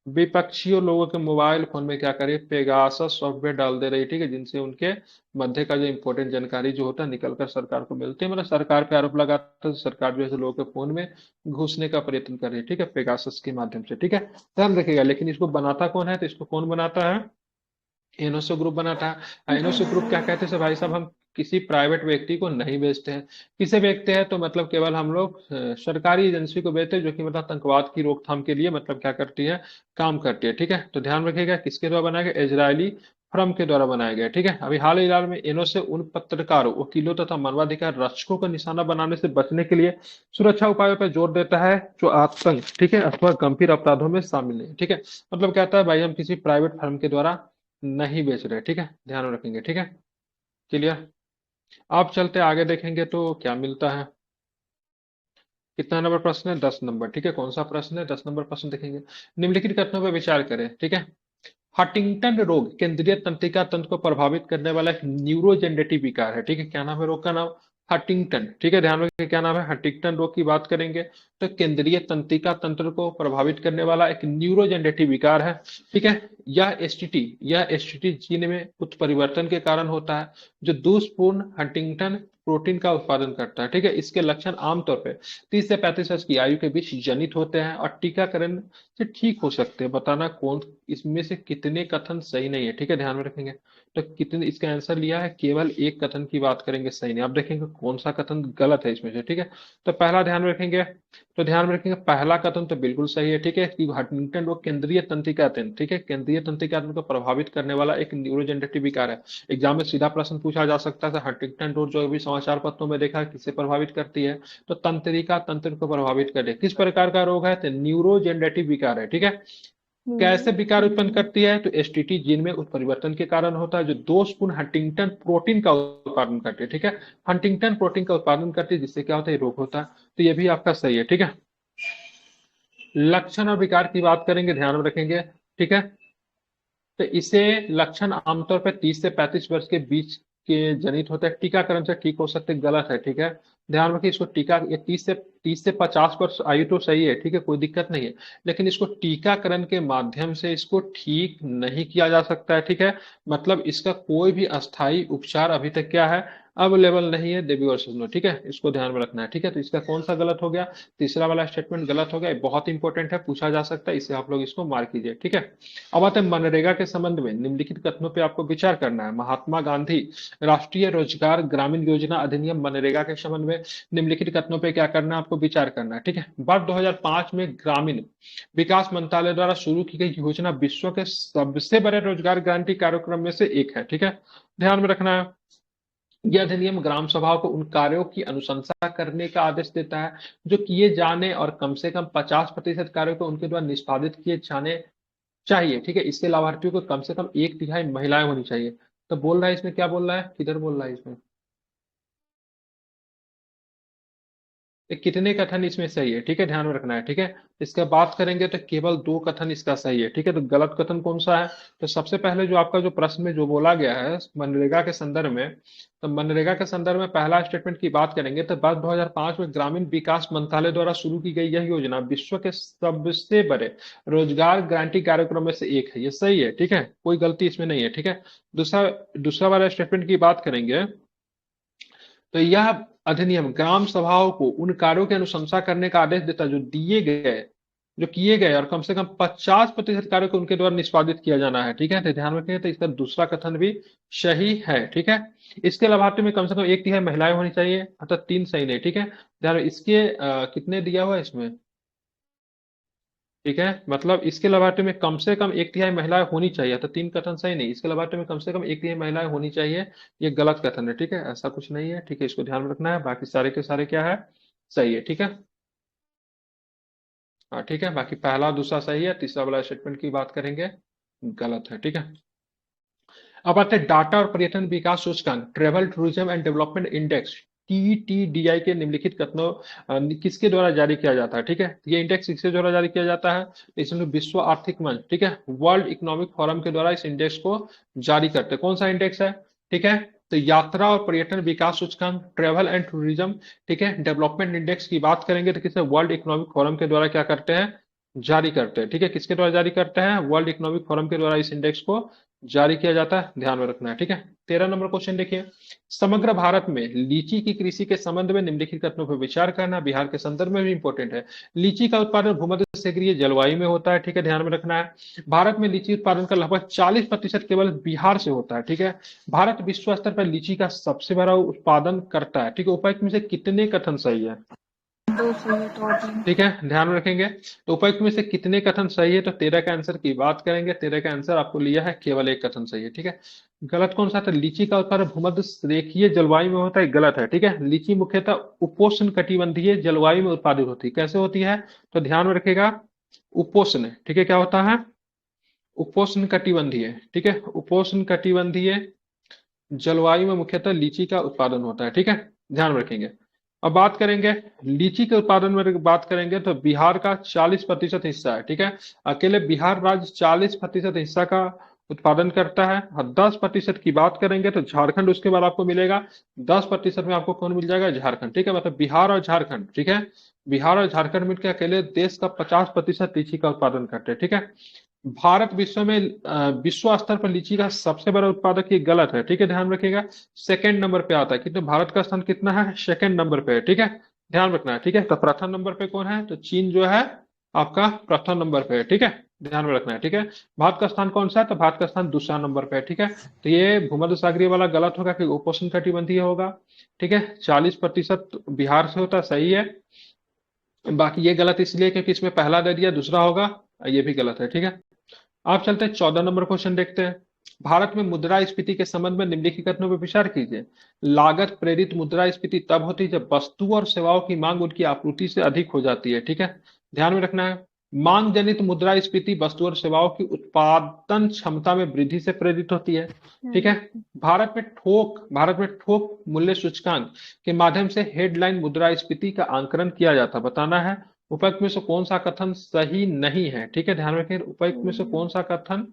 विपक्षियों लोगों के मोबाइल फोन में क्या करे, पेगासस सॉफ्टवेयर डाल दे रही। ठीक है, जिनसे उनके मध्य का जो इंपॉर्टेंट जानकारी जो होता है निकल कर सरकार को मिलती है। मतलब सरकार पे आरोप लगाता है, सरकार जो है लोगों के फोन में घुसने का प्रयत्न कर रही है। ठीक है, पेगासस के माध्यम से। ठीक है, ध्यान रखिएगा, लेकिन इसको बनाता कौन है, तो इसको कौन बनाता है, एनोसो ग्रुप बना था। एनोसो ग्रुप क्या कहते हैं भाई साहब, हम किसी प्राइवेट व्यक्ति को नहीं बेचते हैं। किसे बेचते हैं, तो मतलब केवल हम लोग सरकारी एजेंसी को बेचते हैं, जो कि मतलब आतंकवाद की रोकथाम के लिए मतलब क्या करती है, काम करती है। ठीक है, तो ध्यान रखिएगा किसके द्वारा बनाया गया, इजरायली फर्म के द्वारा बनाया गया। ठीक है, अभी हाल फिलहाल में एनोसे उन पत्रकारों, वकीलों तथा मानवाधिकार रक्षकों को निशाना बनाने से बचने के लिए सुरक्षा उपायों पर जोर देता है, जो आतंक, ठीक है, अथवा गंभीर अपराधों में शामिल है। ठीक है, मतलब कहता है भाई हम किसी प्राइवेट फर्म के द्वारा नहीं बेच रहे। ठीक है, ध्यान में रखेंगे। ठीक है, क्लियर। आप चलते आगे देखेंगे तो क्या मिलता है। कितना नंबर प्रश्न है, 10 नंबर। ठीक है, कौन सा प्रश्न है, 10 नंबर प्रश्न देखेंगे। निम्नलिखित कथनों पर विचार करें। ठीक है, हंटिंगटन रोग केंद्रीय तंत्रिका तंत्र को प्रभावित करने वाला एक न्यूरोजेनेटिव विकार है। ठीक है, क्या नाम है रोग का नाम, हंटिंगटन। ठीक है, ध्यान रखिए क्या नाम है, हंटिंगटन रोग की बात करेंगे तो केंद्रीय तंत्रिका तंत्र को प्रभावित करने वाला एक न्यूरोजेनेटिव विकार है। ठीक है, यह एसटीटी जीन में उत्परिवर्तन के कारण होता है, जो दोषपूर्ण हंटिंगटन प्रोटीन का उत्पादन करता है। ठीक है, इसके लक्षण आमतौर पर 30 से 35 वर्ष की आयु के बीच जनित होते हैं और टीकाकरण से ठीक हो सकते हैं। बताना कौन इसमें से कितने कथन सही नहीं है। ठीक है, ध्यान में रखेंगे, तो कितने इसका आंसर लिया है, केवल एक कथन की बात करेंगे सही नहीं। आप देखेंगे कौन सा कथन गलत है इसमें से। ठीक है, तो पहला ध्यान में रखेंगे, तो ध्यान में रखेंगे पहला कथन तो बिल्कुल सही है। ठीक है, कि हंटिंगटन वो केंद्रीय तंत्रिका तंत्र, ठीक है, केंद्रीय तंत्रिका तंत्र को प्रभावित करने वाला एक न्यूरोजेनेटिव विकार है। एग्जाम में सीधा प्रश्न पूछा जा सकता है, हंटिंगटन रोग जो अभी समाचार पत्रों में देखा है, किसे प्रभावित करती है, तो तंत्रिका तंत्र को प्रभावित करे। किस प्रकार का रोग है, तो न्यूरोजेनेटिव विकार है। ठीक है, कैसे विकार उत्पन्न करती है, तो एसटीटी जीन में उत्परिवर्तन के कारण होता है, जो दोषपूर्ण हंटिंगटन प्रोटीन का उत्पादन करती है। ठीक है, हंटिंगटन प्रोटीन का उत्पादन करती है, जिससे क्या होता है, रोग होता है। तो ये भी आपका सही है। ठीक है, लक्षण और विकार की बात करेंगे, ध्यान में रखेंगे। ठीक है, तो इसे लक्षण आमतौर पर 30 से 35 वर्ष के बीच के जनित होते हैं, टीकाकरण से ठीक हो सकते, गलत है। ठीक है, ध्यान रखिए इसको टीका, ये 30 से 50 वर्ष आयु तो सही है। ठीक है, कोई दिक्कत नहीं है, लेकिन इसको टीकाकरण के माध्यम से इसको ठीक नहीं किया जा सकता है। ठीक है, मतलब इसका कोई भी अस्थायी उपचार अभी तक क्या है, अवेलेबल नहीं है, देवी और सज्जनों। ठीक है, इसको ध्यान में रखना है। ठीक है, तो इसका कौन सा गलत हो गया, तीसरा वाला स्टेटमेंट गलत हो गया, बहुत इंपॉर्टेंट है, पूछा जा सकता है, इसे आप लोग इसको मार्क कीजिए। ठीक है, अब आते हैं मनरेगा के संबंध में निम्नलिखित कथनों पे आपको विचार करना है। महात्मा गांधी राष्ट्रीय रोजगार ग्रामीण योजना अधिनियम मनरेगा के संबंध में निम्नलिखित कथनों पे क्या करना है, आपको विचार करना है। ठीक है, वर्ष 2005 में ग्रामीण विकास मंत्रालय द्वारा शुरू की गई योजना विश्व के सबसे बड़े रोजगार गारंटी कार्यक्रम में से एक है। ठीक है, ध्यान में रखना है, यह अधिनियम ग्राम सभाओं को उन कार्यों की अनुशंसा करने का आदेश देता है जो किए जाने और कम से कम 50% कार्यों को उनके द्वारा निष्पादित किए जाने चाहिए। ठीक है, इसके लाभार्थियों को कम से कम 1/3 महिलाएं होनी चाहिए। तो बोल रहा है इसमें, क्या बोल रहा है, किधर बोल रहा है इसमें, तो कितने कथन इसमें सही है, ठीक है, ध्यान में रखना है, ठीक है। इसका बात करेंगे तो केवल 2 कथन इसका सही है, ठीक है। तो गलत कथन कौन सा है? तो सबसे पहले जो आपका जो प्रश्न में जो बोला गया है मनरेगा के संदर्भ में, तो मनरेगा के संदर्भ में पहला स्टेटमेंट की बात करेंगे तो वर्ष 2005 में ग्रामीण विकास मंत्रालय द्वारा शुरू की गई यह योजना विश्व के सबसे बड़े रोजगार गारंटी कार्यक्रम में से एक है, ये सही है, ठीक है, कोई गलती इसमें नहीं है, ठीक है। दूसरा दूसरा वाला स्टेटमेंट की बात करेंगे तो यह अधिनियम ग्राम सभाओं को उन कार्यों की अनुशंसा करने का आदेश देता है जो किए गए और कम से कम 50% कार्यों को उनके द्वारा निष्पादित किया जाना है, ठीक है। तो ध्यान रखें, तो इसका दूसरा कथन भी सही है, ठीक है। इसके लाभार्थियों में कम से कम 1/3 महिलाएं होनी चाहिए, अर्थात 3 सही नहीं, ठीक है। ध्यान इसके कितने दिया हुआ है इसमें, ठीक है, मतलब इसके लाभार्थी में कम से कम 1/3 महिलाएं होनी चाहिए, तो 3 कथन सही नहीं, इसके लाभार्थी में कम से कम 1/3 महिलाएं होनी चाहिए, ये गलत कथन है, ठीक है, ऐसा कुछ नहीं है, ठीक है, इसको ध्यान में रखना है। बाकी सारे के सारे क्या है, सही है, ठीक है। हाँ ठीक है, बाकी पहला दूसरा सही है, तीसरा वाला स्टेटमेंट की बात करेंगे गलत है, ठीक है। अब आते हैं डाटा और पर्यटन विकास सूचकांक travel tourism and development index TTDI के निम्नलिखित कथनों किसके द्वारा जारी किया जाता है, ठीक है। ये इंडेक्स किसके द्वारा जारी किया जाता है? इसमें विश्व आर्थिक मंच, ठीक है, वर्ल्ड इकोनॉमिक फोरम के द्वारा इस इंडेक्स को जारी करते हैं। कौन सा इंडेक्स है, ठीक है, तो यात्रा और पर्यटन विकास सूचकांक ट्रेवल एंड टूरिज्म, ठीक है, डेवलपमेंट इंडेक्स की बात करेंगे तो किसे वर्ल्ड इकोनॉमिक फोरम के द्वारा क्या करते हैं, जारी करते हैं, ठीक है। किसके द्वारा जारी करते हैं? वर्ल्ड इकोनॉमिक फोरम के द्वारा इस इंडेक्स को जारी किया जाता है, ध्यान में रखना है, ठीक है। 13 नंबर क्वेश्चन देखिए, समग्र भारत में लीची की कृषि के संबंध में निम्नलिखित कथनों पर विचार करना बिहार के संदर्भ में भी इंपॉर्टेंट है। लीची का उत्पादन भूमध्य सागरीय जलवायु में होता है, ठीक है, ध्यान में रखना है। भारत में लीची उत्पादन का लगभग 40% केवल बिहार से होता है, ठीक है। भारत विश्व स्तर पर लीची का सबसे बड़ा उत्पादन करता है, ठीक है। उपर्युक्त में से कितने कथन सही है? ठीक है, ध्यान में रखेंगे। तो उपर्युक्त में से कितने कथन सही है? तो 13 का आंसर की बात करेंगे, 13 का आंसर आपको लिया है, केवल एक कथन सही है, ठीक है। गलत कौन सा था? लीची का उत्पादन भूमध्य रेखीय जलवायु में होता है, गलत है, ठीक है। लीची मुख्यतः उपोष्ण कटिबंधीय जलवायु में उत्पादित होती है। कैसे होती है? तो ध्यान में रखेगा, उपोष्ण, ठीक है, क्या होता है? उपोष्ण कटिबंधीय, ठीक है, उपोष्ण कटिबंधीय जलवायु में मुख्यतः लीची का उत्पादन होता है, ठीक है, ध्यान में रखेंगे। अब बात करेंगे लीची के उत्पादन में, बात करेंगे तो बिहार का 40% हिस्सा है, ठीक है। अकेले बिहार राज्य 40% हिस्सा का उत्पादन करता है। और 10% की बात करेंगे तो झारखंड उसके बाद आपको मिलेगा। 10% में आपको कौन मिल जाएगा? झारखंड, ठीक है, मतलब बिहार और झारखंड, ठीक है, बिहार और झारखंड मिलकर अकेले देश का 50% लीची का उत्पादन करते हैं, ठीक है। भारत विश्व में विश्व स्तर पर लीची का सबसे बड़ा उत्पादक, ये गलत है, ठीक है, ध्यान रखिएगा। सेकंड नंबर पे आता है, किंतु भारत का स्थान कितना है? सेकंड नंबर पे है, ठीक है, ध्यान रखना है, ठीक है। तो प्रथम नंबर पे कौन है? तो चीन जो है आपका प्रथम नंबर पे है, ठीक है, ध्यान में रखना है, ठीक है। भारत का स्थान कौन सा है? तो भारत का स्थान दूसरा नंबर पे है, ठीक है। तो ये भूमध्य सागरीय वाला गलत होगा कि उपोष्ण कटिबंधीय होगा, ठीक है। 40% बिहार से होता, सही है। बाकी ये गलत इसलिए क्योंकि इसमें पहला दे दिया, दूसरा होगा, ये भी गलत है, ठीक है। आप चलते हैं 14 नंबर क्वेश्चन देखते हैं। भारत में मुद्रास्फीति के संबंध में निम्नलिखित कथनों पर विचार कीजिए। लागत प्रेरित मुद्रास्फीति तब होती है जब वस्तु और सेवाओं की मांग उनकी आपूर्ति से अधिक हो जाती है, ठीक है, ध्यान में रखना है। मांग जनित मुद्रास्फीति वस्तु और सेवाओं की उत्पादन क्षमता में वृद्धि से प्रेरित होती है, ठीक है। भारत में थोक मूल्य सूचकांक के माध्यम से हेडलाइन मुद्रास्फीति का आंकलन किया जाता है, बताना है उपर्युक्त में से कौन सा कथन सही नहीं है, ठीक है, ध्यान रखें, उपर्युक्त में से कौन सा कथन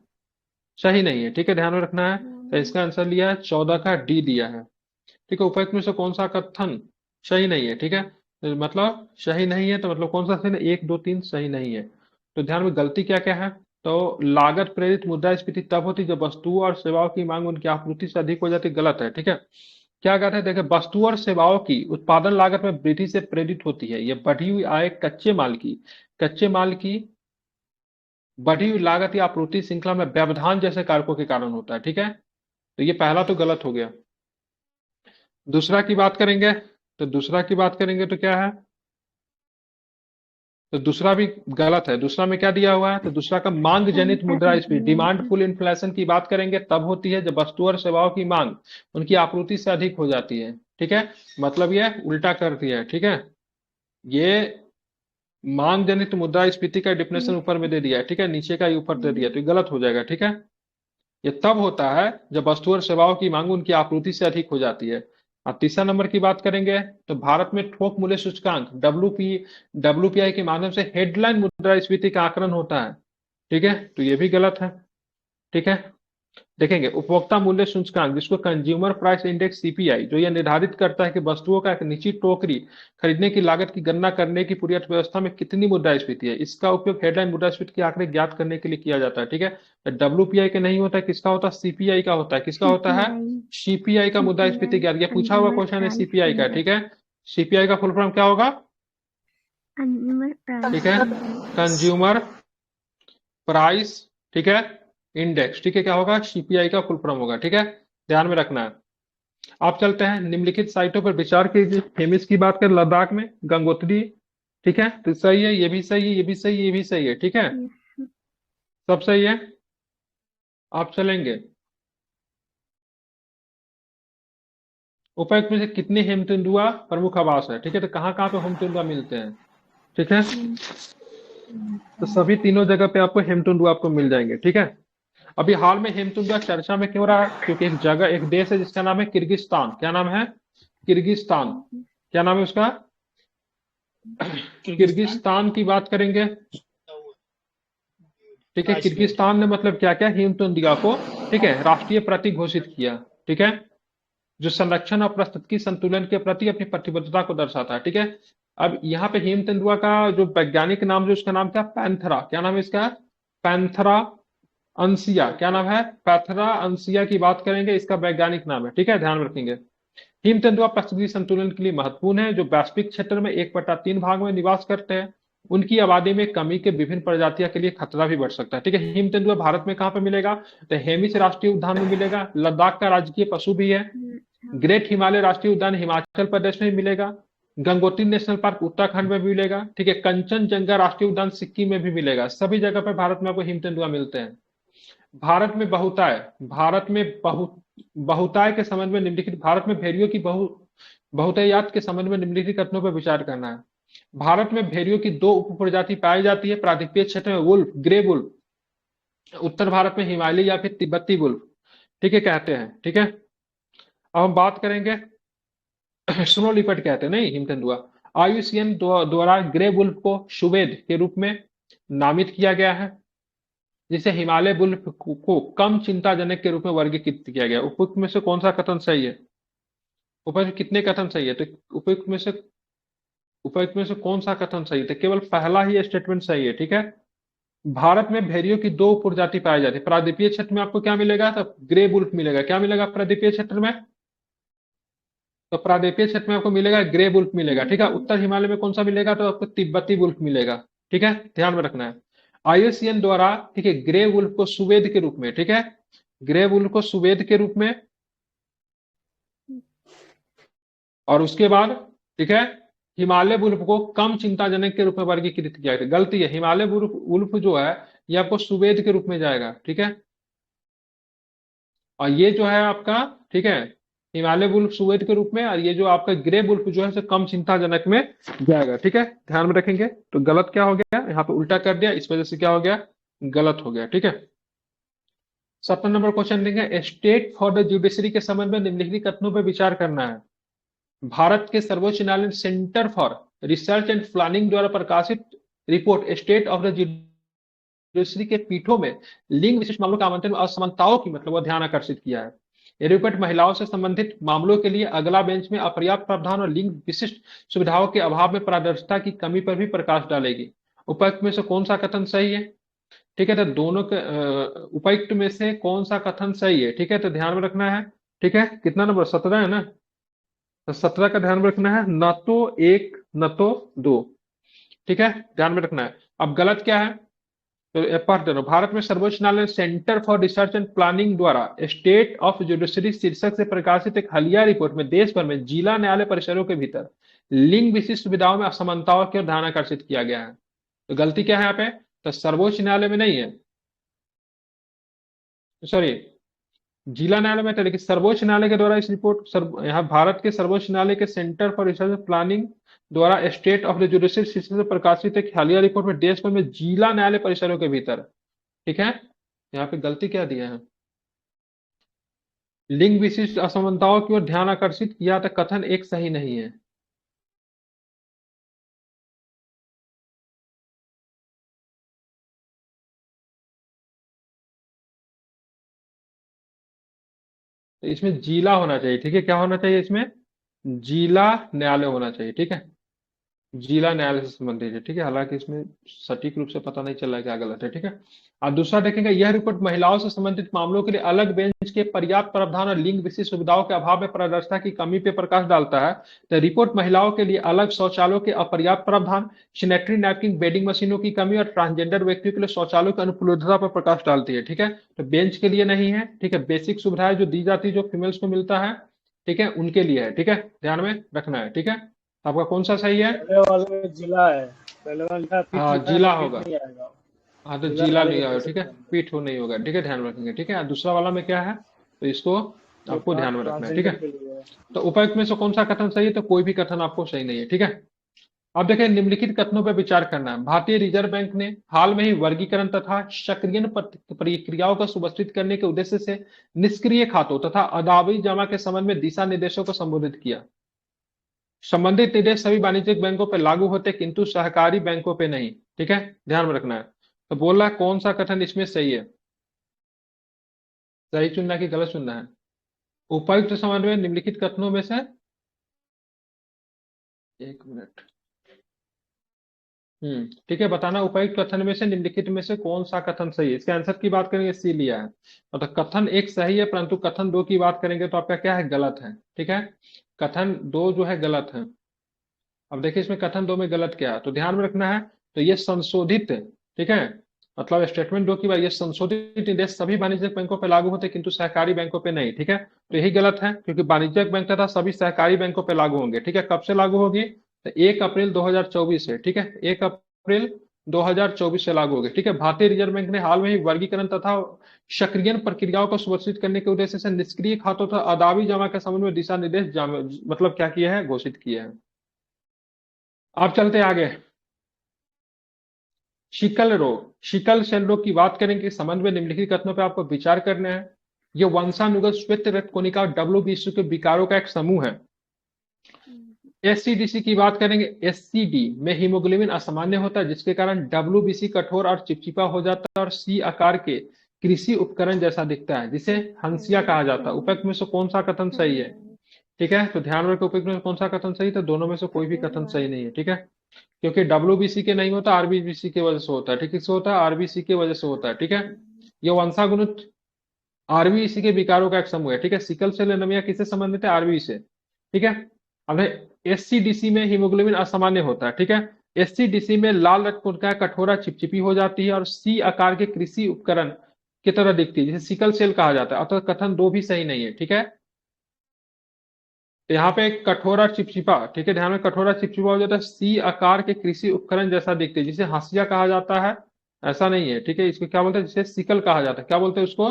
सही नहीं है, ठीक है, ध्यान में रखना है। तो इसका आंसर लिया है 14 का डी दिया है, ठीक है। उपर्युक्त में से कौन सा कथन सही नहीं है, ठीक है, तो मतलब सही नहीं है, तो मतलब कौन सा सही है? 1 2 3 सही नहीं है। तो ध्यान में गलती क्या क्या है? तो लागत प्रेरित मुद्रास्फीति तब होती है जब वस्तुओं और सेवाओं की मांग उनकी आपूर्ति से अधिक हो जाती है, गलत है, ठीक है। क्या कहते हैं? देखिए, वस्तु और सेवाओं की उत्पादन लागत में वृद्धि से प्रेरित होती है। ये बढ़ी हुई आय कच्चे माल की बढ़ी हुई लागत या आपूर्ति श्रृंखला में व्यवधान जैसे कारकों के कारण होता है, ठीक है। तो ये पहला तो गलत हो गया। दूसरा की बात करेंगे तो क्या है? तो दूसरा भी गलत है। दूसरा में क्या दिया हुआ है? तो दूसरा का मांग जनित मुद्रास्फीति, डिमांड पुल इन्फ्लेशन की बात करेंगे तब होती है जब वस्तु और सेवाओं की मांग उनकी आपूर्ति से अधिक हो जाती है, ठीक है, मतलब ये उल्टा कर दिया है, ठीक है। ये मांग जनित मुद्रास्फीति का डिफिनेशन ऊपर में दे दिया है, ठीक है, नीचे का ही ऊपर दे दिया, तो ये गलत हो जाएगा, ठीक है। ये तब होता है जब वस्तु और सेवाओं की मांग उनकी आपूर्ति से अधिक हो जाती है। और तीसरा नंबर की बात करेंगे तो भारत में थोक मूल्य सूचकांक डब्ल्यूपीआई के माध्यम से हेडलाइन मुद्रास्फीति का आकलन होता है। ठीक है, तो ये भी गलत है। ठीक है, देखेंगे उपभोक्ता मूल्य सूचकांक जिसको कंज्यूमर प्राइस इंडेक्स सीपीआई, जो यह निर्धारित करता है कि वस्तुओं का एक निश्चित टोकरी खरीदने की लागत की गणना करने की पूरी अर्थव्यवस्था में कितनी मुद्रास्फीति है, इसका उपयोग हेडलाइन मुद्रास्फीति के आंकड़े ज्ञात करने के लिए किया जाता है। ठीक है, तो डब्ल्यूपीआई का नहीं होता है, किसका होता है? सीपीआई का होता है। किसका होता है? सीपीआई का मुद्रास्फीति ज्ञात। ये पूछा हुआ क्वेश्चन है सीपीआई का। ठीक है, सीपीआई का फुल फॉर्म क्या होगा? ठीक है, कंज्यूमर प्राइस, ठीक है, इंडेक्स। ठीक है, क्या होगा? सीपीआई का फुल फॉर्म होगा। ठीक है, ध्यान में रखना है। आप चलते हैं निम्नलिखित साइटों पर विचार कीजिए। फेमस की बात करें, लद्दाख में गंगोत्री। ठीक है, तो सही है, ये भी सही है, ये भी सही है, ये भी सही है। ठीक है, सब सही है। आप चलेंगे उपायुक्त में से कितने हेमतेंदुआ प्रमुख आवास है? ठीक है, तो कहाँ कहाँ पे हेमतेंदुआ मिलते हैं? ठीक है, तो सभी तीनों जगह पे आपको हेमतेंदुआ आपको मिल जाएंगे। ठीक है, अभी हाल में हेमतेंदुआ चर्चा में क्यों रहा है? क्योंकि एक देश है जिसका नाम है किर्गिस्तान। क्या नाम है? किर्गिस्तान। क्या नाम है उसका? किर्गिस्तान की बात करेंगे। ठीक है, किर्गिस्तान ने मतलब क्या क्या हेमतेंदुआ को, ठीक है, राष्ट्रीय प्रतीक घोषित किया। ठीक है, जो संरक्षण और पारिस्थितिकी संतुलन के प्रति अपनी प्रतिबद्धता को दर्शाता है। ठीक है, अब यहाँ पे हेमतेंदुआ का जो वैज्ञानिक नाम, जो उसका नाम क्या? पैंथरा। क्या नाम है इसका? पैंथरा अंसिया। क्या नाम है? पैंथरा अंसिया की बात करेंगे, इसका वैज्ञानिक नाम है। ठीक है, ध्यान रखेंगे। हिमतेंदुआ पारिस्थितिकी संतुलन के लिए महत्वपूर्ण है, जो वैश्विक क्षेत्र में 1/3 भाग में निवास करते हैं। उनकी आबादी में कमी के विभिन्न प्रजातियों के लिए खतरा भी बढ़ सकता है। ठीक है, हिमतेंदुआ भारत में कहाँ पे मिलेगा? तो हेमिस राष्ट्रीय उद्यान में मिलेगा। लद्दाख का राजकीय पशु भी है। ग्रेट हिमालय राष्ट्रीय उद्यान हिमाचल प्रदेश में मिलेगा। गंगोत्री नेशनल पार्क उत्तराखंड में भी मिलेगा। ठीक है, कंचनजंगा राष्ट्रीय उद्यान सिक्किम में भी मिलेगा। सभी जगह पर भारत में आपको हिमतेंदुआ मिलते हैं। भारत में बहुताय के संबंध में निम्नलिखित, भारत में भेड़ियों की बहुतायात के संबंध में निम्नलिखित कथनों पर विचार करना है। भारत में भेड़ियों की 2 उप प्रजाति पाई जाती है। प्रायद्वीपीय क्षेत्र में वुल्फ, ग्रे वुल्फ, उत्तर भारत में हिमालय या फिर तिब्बती वुल्फ, ठीक है, कहते हैं। ठीक है, अब हम बात करेंगे स्नो लिपर्ड कहते हैं, नहीं हिमतेंदुआ। आईयूसीएन द्वारा ग्रे वुल्फ को सुवेद के रूप में नामित किया गया है, जिसे हिमालय वुल्फ को कम चिंताजनक के रूप में वर्गीकृत किया गया। उपयुक्त में से कौन सा कथन सही है? उपयुक्त कितने कथन सही है? तो उपयुक्त में से कौन सा कथन सही है? तो केवल पहला ही स्टेटमेंट सही है। ठीक है, भारत में भेड़ियों की 2 प्रजाति पाई जाती है। प्रायद्वीपीय क्षेत्र में आपको क्या मिलेगा? तो ग्रे वुल्फ मिलेगा। क्या मिलेगा प्रायद्वीपीय क्षेत्र में? तो प्रायद्वीपीय क्षेत्र में आपको मिलेगा ग्रे वुल्फ मिलेगा। ठीक है, उत्तर हिमालय में कौन सा मिलेगा? तो आपको तिब्बती वुल्फ मिलेगा। ठीक है, ध्यान में रखना है। आईयूसीएन द्वारा, ठीक है, ग्रे वुल्फ को सुवेद के रूप में, ठीक है, ग्रे वुल्फ को सुवेद के रूप में, और उसके बाद, ठीक है, हिमालय वुल्फ को कम चिंताजनक के रूप में वर्गीकृत किया गया। गलती है, हिमालय वुल्फ जो है ये आपको सुवेद के रूप में जाएगा। ठीक है, और ये जो है आपका, ठीक है, हिमालय वुल्फ सुवेद के रूप में, और ये जो आपका ग्रे वुल्फ जो है इसे कम चिंताजनक में जाएगा। ठीक है, ध्यान में रखेंगे। तो गलत क्या हो गया? यहाँ पे उल्टा कर दिया, इस वजह से क्या हो गया? गलत हो गया। ठीक है, 17 नंबर क्वेश्चन देंगे, स्टेट फॉर द जुडिशरी के संबंध में निम्नलिखित कथनों पर विचार करना है। भारत के सर्वोच्च न्यायालय centre for research and planning द्वारा प्रकाशित report state of the judiciary के पीठों में लिंग विशिष्ट मामलों के आवंटन में असमानताओं की मतलब ध्यान आकर्षित किया है। ये रिपोर्ट महिलाओं से संबंधित मामलों के लिए अगला बेंच में अपर्याप्त प्रावधान और लिंग विशिष्ट सुविधाओं के अभाव में पारदर्शिता की कमी पर भी प्रकाश डालेगी। उपर्युक्त में से कौन सा कथन सही है? ठीक है, तो दोनों के उपर्युक्त में से कौन सा कथन सही है? ठीक है, तो ध्यान में रखना है। ठीक है, कितना नंबर? 17 है ना, तो 17 का ध्यान में रखना है, न तो 1 न तो 2। ठीक है, ध्यान में रखना है। अब गलत क्या है? तो पढ़ दे रहा हूं। भारत में सर्वोच्च न्यायालय centre for research and planning द्वारा स्टेट ऑफ जुडिशरी शीर्षक से प्रकाशित एक हालिया रिपोर्ट में देश भर में जिला न्यायालय परिसरों के भीतर लिंग विशिष्ट सुविधाओं में असमानताओं की ओर ध्यान आकर्षित किया गया है। तो गलती क्या है यहाँ पे? तो सर्वोच्च न्यायालय में नहीं है, सॉरी, जिला न्यायालय में था, लेकिन सर्वोच्च न्यायालय के द्वारा इस रिपोर्ट यहाँ भारत के सर्वोच्च न्यायालय के सेंटर फॉर रिसर्च प्लानिंग द्वारा स्टेट ऑफ द जुडिशरी शीर्षक से प्रकाशित एक हालिया रिपोर्ट में देश भर में जिला न्यायालय परिसरों के भीतर, ठीक है, यहाँ पे गलती क्या दिया है? लिंग विशिष्ट असमानताओं की ओर ध्यान आकर्षित किया तो कथन एक सही नहीं है। तो इसमें जिला होना चाहिए, ठीक है, क्या होना चाहिए इसमें, जिला न्यायालय होना चाहिए, ठीक है, जिला न्यायालय से संबंधित है, ठीक है, हालांकि इसमें सटीक रूप से पता नहीं चल रहा है क्या गलत है, ठीक है। और दूसरा देखेंगे, यह रिपोर्ट महिलाओं से संबंधित मामलों के लिए अलग बेंच के पर्याप्त प्रावधान और लिंग विशिष्ट सुविधाओं के अभाव में पारदर्शिता की कमी पर प्रकाश डालता है। तो रिपोर्ट महिलाओं के लिए अलग शौचालयों के अपर्याप्त प्रावधान, सैनिटरी नैपकिन बेडिंग मशीनों की कमी और ट्रांसजेंडर व्यक्तियों के लिए शौचालयों की अनुपलब्धता पर प्रकाश डालती है, ठीक है। तो बेंच के लिए नहीं है, ठीक है, बेसिक सुविधाएं जो दी जाती है जो फीमेल्स को मिलता है, ठीक है, उनके लिए है, ठीक है, ध्यान में रखना है, ठीक है। आपका कौन सा सही है? पहले वाले में जिला है, पहले वाला लिखा है पीठ, हाँ लिखा है तो जिला पीठ होगा। नहीं आएगा। हाँ तो जिला जिला न्यायालय लिया के हो, कह ठीक है, सकते हैं हम लोग। पीठ हो नहीं होगा, ठीक है, ध्यान में रखेंगे, ठीक है। दूसरा वाला में क्या है, तो इसको ये आपको ध्यान में रखना है, ठीक है। ट्रांसजेंडर के लिए है। तो उपर्युक्त में से कौन सा कथन सही है, तो कोई भी कथन आपको सही नहीं है, ठीक है। अब देखें, निम्नलिखित कथनों पर विचार करना है। भारतीय रिजर्व बैंक ने हाल में ही वर्गीकरण तथा सक्रियण प्रक्रियाओं को सुव्यवस्थित करने के उद्देश्य से निष्क्रिय खातों तथा अदावी जमा के संबंध में दिशा निर्देशों को संबोधित किया। संबंधित निर्देश सभी वाणिज्यिक बैंकों पर लागू होते किंतु सहकारी बैंकों पे नहीं, ठीक है, ध्यान में रखना है। तो बोल रहा है कौन सा कथन इसमें सही है, सही चुनना है कि गलत चुनना है। उपर्युक्त संबंध में निम्नलिखित कथनों में से, एक मिनट, ठीक है, बताना उपर्युक्त कथन में से निम्नलिखित में से कौन सा कथन सही है। इसके आंसर की बात करेंगे, सी लिया है, मतलब कथन एक सही है परंतु कथन दो की बात करेंगे तो आपका क्या है, गलत है, ठीक है, कथन दो जो है गलत है। अब देखिए इसमें कथन दो में गलत क्या है, तो ध्यान में रखना है। तो ये संशोधित, ठीक है, मतलब स्टेटमेंट दो की बात, ये संशोधित निर्देश सभी वाणिज्यिक बैंकों पर लागू होते किंतु सहकारी बैंकों पे नहीं, ठीक है, तो यही गलत है क्योंकि वाणिज्यिक बैंक तथा सभी सहकारी बैंकों पे लागू होंगे, ठीक है। कब से लागू होगी, तो 1 अप्रैल 2024 से, ठीक है, 1 अप्रैल 2024 से लागू होगी, ठीक है। भारतीय रिजर्व बैंक ने हाल में ही वर्गीकरण तथा सक्रियण प्रक्रियाओं को सुनिश्चित करने के उद्देश्य से निष्क्रिय खातों तथा अदावी जमा के संबंध में दिशा निर्देश मतलब क्या किया है, घोषित किया है। अब चलते आगे, शिकल रोग, शिकल सेल रोग की बात करेंगे कि संबंध में निम्नलिखित कथनों पर आपको विचार करना है। यह वंशानुगत श्वेत रक्त कोनिका और डब्ल्यूबीसी के विकारों का एक समूह है। एससीडीसी की बात करेंगे, एससीडी में हीमोग्लोबिन असामान्य होता है जिसके कारण डब्ल्यूबीसी कठोर और चिपचिपा हो जाता है और सी आकार के कृषि उपकरण जैसा दिखता है जिसे हंसिया कहा जाता है। उपयुक्त में से कौन सा कथन सही है, ठीक है, तो ध्यान रखो उपयुक्त में कौन सा कथन सही, तो दोनों में से कोई भी कथन सही नहीं है, ठीक है, क्योंकि डब्ल्यूबीसी के नहीं होता, आरबीसी की वजह से होता है, ठीक है, किससे होता है, आरबीसी की वजह से होता है, ठीक है। ये वंशागुणित आरबीसी के विकारों का एक समूह है, ठीक है। सिकल सेल एनीमिया किससे संबंधित है, आरबी से, ठीक है। अब एससीडीसी में हीमोग्लोबिन असामान्य होता है, ठीक है। एससीडीसी में लाल रक्त कोशिकाएं कठोरा चिपचिपी हो जाती है और सी आकार के कृषि उपकरण की तरह दिखती है जिसे सिकल सेल कहा जाता है, अतः कथन दो भी सही नहीं है, ठीक है। तो यहाँ पे कठोरा चिपचिपा, ठीक है, ध्यान में, कठोरा चिपचिपा हो जाता है, सी आकार के कृषि उपकरण जैसा दिखते हैं जिसे हाशिया कहा जाता है, ऐसा नहीं है, ठीक है। इसको क्या बोलते हैं, जिसे सिकल कहा जाता है, क्या बोलते हैं उसको,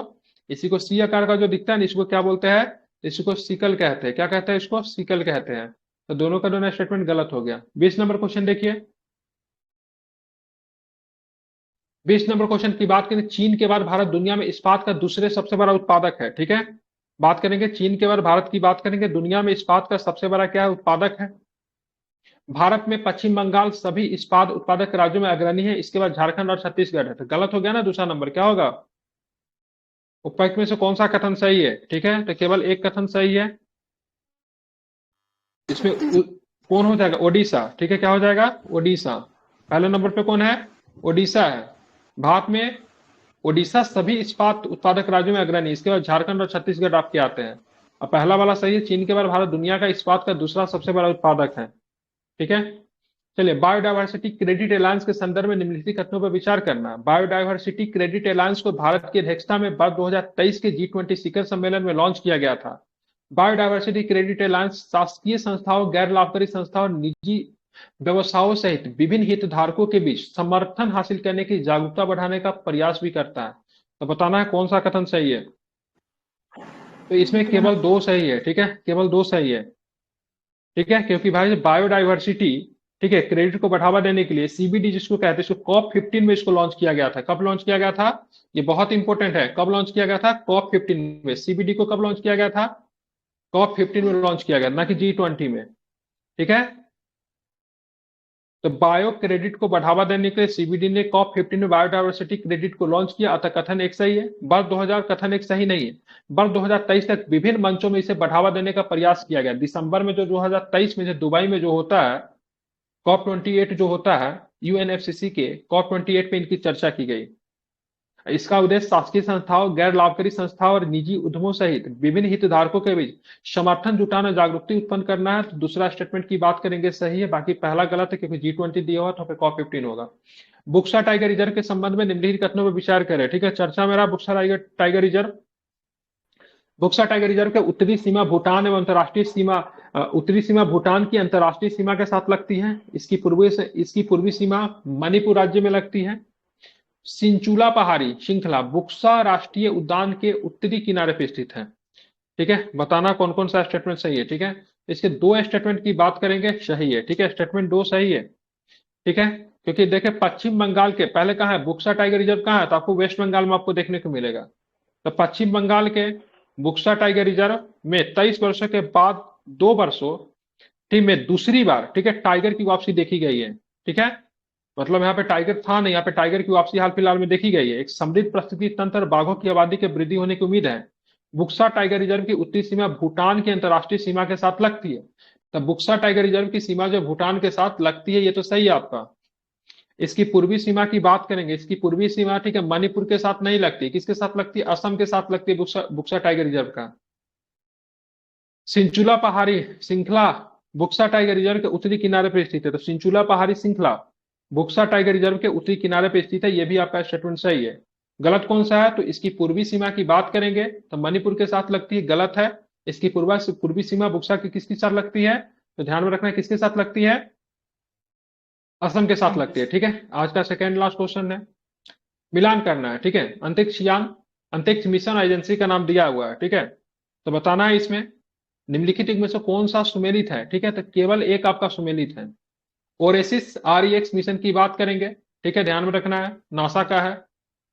इसी को सी आकार का जो दिखता है ना, इसको क्या बोलते हैं, इसको सिकल कहते हैं, क्या कहते हैं, इसको सिकल कहते हैं। तो दोनों का दोनों स्टेटमेंट गलत हो गया। 20 नंबर क्वेश्चन देखिए, 20 नंबर क्वेश्चन की बात करें, चीन के बाद भारत दुनिया में इस्पात का दूसरे सबसे बड़ा उत्पादक है, ठीक है। बात करेंगे चीन के बाद भारत की, बात करेंगे दुनिया में इस्पात का सबसे बड़ा क्या है, उत्पादक है। भारत में पश्चिम बंगाल सभी इस्पात उत्पादक राज्यों में अग्रणी है, इसके बाद झारखंड और छत्तीसगढ़ है। तो गलत हो गया ना, दूसरा नंबर क्या होगा, उपयुक्त में से कौन सा कथन सही है, ठीक है, तो केवल एक कथन सही है इसमें। कौन हो जाएगा, ओडिशा, ठीक है, क्या हो जाएगा, ओडिशा। पहले नंबर पे कौन है, ओडिशा है। भारत में ओडिशा सभी इस्पात उत्पादक राज्यों में अग्रणी, इसके बाद झारखंड और छत्तीसगढ़ आपके आते हैं। अब पहला वाला सही है, चीन के बाद भारत दुनिया का इस्पात का दूसरा सबसे बड़ा उत्पादक है, ठीक है। चलिए, बायोडायवर्सिटी क्रेडिट अलायंस के संदर्भ में निम्नलिखित कथनों पर विचार करना। बायोडायवर्सिटी क्रेडिट अलायंस को भारत की अध्यक्षता में वर्ष 2023 के G20 शिखर सम्मेलन में लॉन्च किया गया था। बायोडायवर्सिटी क्रेडिट अलायंस शासकीय संस्थाओं, गैर लाभकारी संस्थाओं और निजी व्यवसायों सहित विभिन्न हितधारकों के बीच समर्थन हासिल करने की जागरूकता बढ़ाने का प्रयास भी करता है। तो बताना है कौन सा कथन सही है, तो इसमें केवल दो सही है, ठीक है, केवल दो सही है, ठीक है, क्योंकि भाई बायोडायवर्सिटी ठीक है, क्रेडिट को बढ़ावा देने के लिए सीबीडी जिसको कहते हैं, इसको कॉप 15 में इसको लॉन्च किया गया था। कब लॉन्च किया गया था, ये बहुत इंपॉर्टेंट है, कब लॉन्च किया गया था, कॉप 15 में। सीबीडी को कब लॉन्च किया गया था, कॉप 15 में लॉन्च किया गया, ना कि G20 में। ठीक है, तो बायो क्रेडिट को बढ़ावा देने के लिए सीबीडी ने कॉप 15 में बायोडायवर्सिटी क्रेडिट को लॉन्च किया। अतः कथन एक सही है, वर्ष 2000 कथन एक सही नहीं है। वर्ष 2023 तक विभिन्न मंचों में इसे बढ़ावा देने का प्रयास किया गया। दिसंबर में जो 2023 में जो दुबई में जो होता है कॉप 28 जो होता है यूएनएफसीसी के, कॉप 28 पे इनकी चर्चा की गई। इसका उद्देश्य शासकीय संस्थाओं, गैर लाभकारी संस्थाओं और निजी उद्यमों सहित विभिन्न हितधारकों के बीच समर्थन जुटाना, जागरूकता उत्पन्न करना है। तो दूसरा स्टेटमेंट की बात करेंगे सही है, बाकी पहला गलत है क्योंकि G20 दिया हुआ तो कॉप 15 होगा। बुक्सा टाइगर रिजर्व के संबंध में निम्नलिखित कथनों पर विचार करें। ठीक है, चर्चा में रहा Buxa tiger reserve. Buxa tiger reserve के उत्तरी सीमा भूटान एवं अंतर्राष्ट्रीय सीमा, उत्तरी सीमा भूटान की अंतर्राष्ट्रीय सीमा के साथ लगती है। इसकी पूर्वी सीमा मणिपुर राज्य में लगती है। सिंचुला पहाड़ी श्रृंखला बुक्सा राष्ट्रीय उद्यान के उत्तरी किनारे पर स्थित है। ठीक है, बताना कौन कौन सा स्टेटमेंट सही है। ठीक है, इसके दो स्टेटमेंट की बात करेंगे, सही है। ठीक है, स्टेटमेंट 2 सही है। ठीक है, क्योंकि देखे पश्चिम बंगाल के पहले कहा है बुक्सा टाइगर रिजर्व कहाँ है, तो आपको वेस्ट बंगाल में आपको देखने को मिलेगा। तो पश्चिम बंगाल के बुक्सा टाइगर रिजर्व में 23 वर्षों के बाद 2 वर्षों ठीक में दूसरी बार, ठीक है, टाइगर की वापसी देखी गई है। ठीक है, मतलब यहाँ पे टाइगर था नहीं, यहाँ पे टाइगर की वापसी हाल फिलहाल में देखी गई है। एक समृद्ध पारिस्थितिकी तंत्र, बाघों की आबादी के वृद्धि होने की उम्मीद है। बुक्सा टाइगर रिजर्व की उत्तरी सीमा भूटान की अंतर्राष्ट्रीय सीमा के साथ लगती है। तब बुक्सा टाइगर रिजर्व की सीमा जो भूटान के साथ लगती है, ये तो सही है आपका। इसकी पूर्वी सीमा की बात करेंगे, इसकी पूर्वी सीमा ठीक है मणिपुर के साथ नहीं लगती, किसके साथ लगती है, असम के साथ लगती है बुक्सा टाइगर रिजर्व का। सिंचुला पहाड़ी श्रृंखला बुक्सा टाइगर रिजर्व के उत्तरी किनारे पर स्थित है। तो सिंचुला पहाड़ी श्रृंखला बुक्सा टाइगर रिजर्व के उत्तरी किनारे पर स्थित है, यह भी आपका स्टेटमेंट सही है। गलत कौन सा है, तो इसकी पूर्वी सीमा की बात करेंगे तो मणिपुर के साथ लगती है, गलत है। इसकी पूर्वी सीमा बुक्सा की किसके साथ लगती है, तो ध्यान में रखना किसके साथ लगती है, असम के साथ लगती है। ठीक है, आज का सेकेंड लास्ट क्वेश्चन है, मिलान करना है। ठीक है, अंतरिक्ष यान अंतरिक्ष मिशन एजेंसी का नाम दिया हुआ है। ठीक है, तो बताना है इसमें निम्नलिखित में से कौन सा सुमेलित है। ठीक है, तो केवल एक आपका सुमेलित है। ओरेसिस REX मिशन की बात करेंगे, ठीक है, ध्यान में रखना है, नासा का है।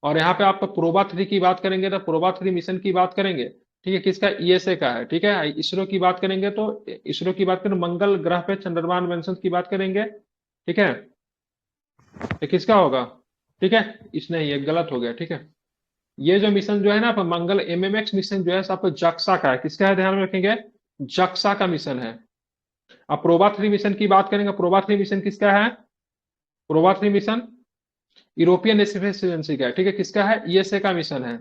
और यहाँ पे आपका प्रोबा 3 की बात करेंगे तो प्रोबा 3 मिशन की बात करेंगे, ठीक है, किसका, ESA का है। ठीक है, इसरो की बात करेंगे तो इसरो की बात करें मंगल ग्रह पे चंद्रमा अन्वेषण की बात करेंगे। ठीक है, ये किसका होगा, ठीक है, इसने ये गलत हो गया। ठीक है, ये जो मिशन जो है ना मंगल MMX मिशन जो है आपको जक्सा का है, किसका है, ध्यान में रखेंगे, जक्सा का मिशन है। अब प्रोबा 3 मिशन की बात करेंगे, प्रोबा 3 मिशन किसका है, PROBA 3 mission European space agency का है। ठीक है, किसका है, ESA का मिशन है।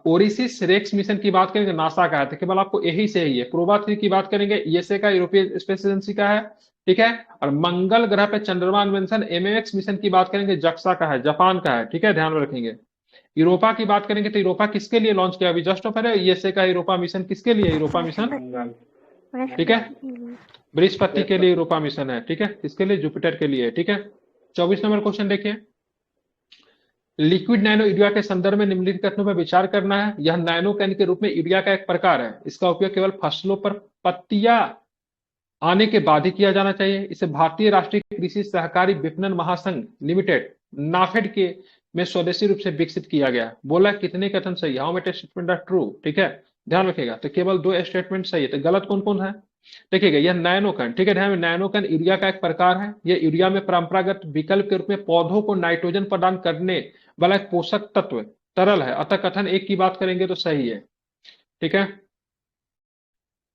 ओरिसिस रेक्स मिशन की बात करेंगे नासा का है, तो केवल आपको यही से ही है। प्रोबा 3 की बात करेंगे ESA का, यूरोपियन स्पेस एजेंसी का है। ठीक है, और मंगल ग्रह पे चंद्रमा अन्वेषण MMX मिशन की बात करेंगे जक्सा का है, जापान का है। ठीक है, ध्यान में रखेंगे। यूरोपा की बात करेंगे तो यूरोपा किसके लिए लॉन्च किया, अभी जस्ट ऑफ है ESA का यूरोपा मिशन किसके लिए, यूरोपा मिशन, ठीक है, बृहस्पति के लिए यूरोपा मिशन है। ठीक है, किसके लिए, जुपिटर के लिए। ठीक है, 24 नंबर क्वेश्चन देखिए, लिक्विड नैनो यूरिया के संदर्भ में निम्नलिखित कथनों पर विचार करना है। यह नैनो कैन के रूप में यूरिया का एक प्रकार है। इसका उपयोग केवल फसलों पर पत्तियां आने के बाद ही किया जाना चाहिए। इसे भारतीय राष्ट्रीय कृषि सहकारी विपणन महासंघ लिमिटेड नाफेड के में स्वदेशी रूप से विकसित किया गया। बोला कितने कथन सही, how many statement are true. ठीक है, ध्यान रखिएगा, तो केवल 2 स्टेटमेंट सही है। तो गलत कौन कौन है, देखिएगा, यह नैनोकण, ठीक है, ध्यान में, नैनोकण यूरिया का एक प्रकार है। यह यूरिया में परंपरागत विकल्प के रूप में पौधों को नाइट्रोजन प्रदान करने वाला एक पोषक तत्व तरल है। अतः कथन 1 की बात करेंगे तो सही है। ठीक है,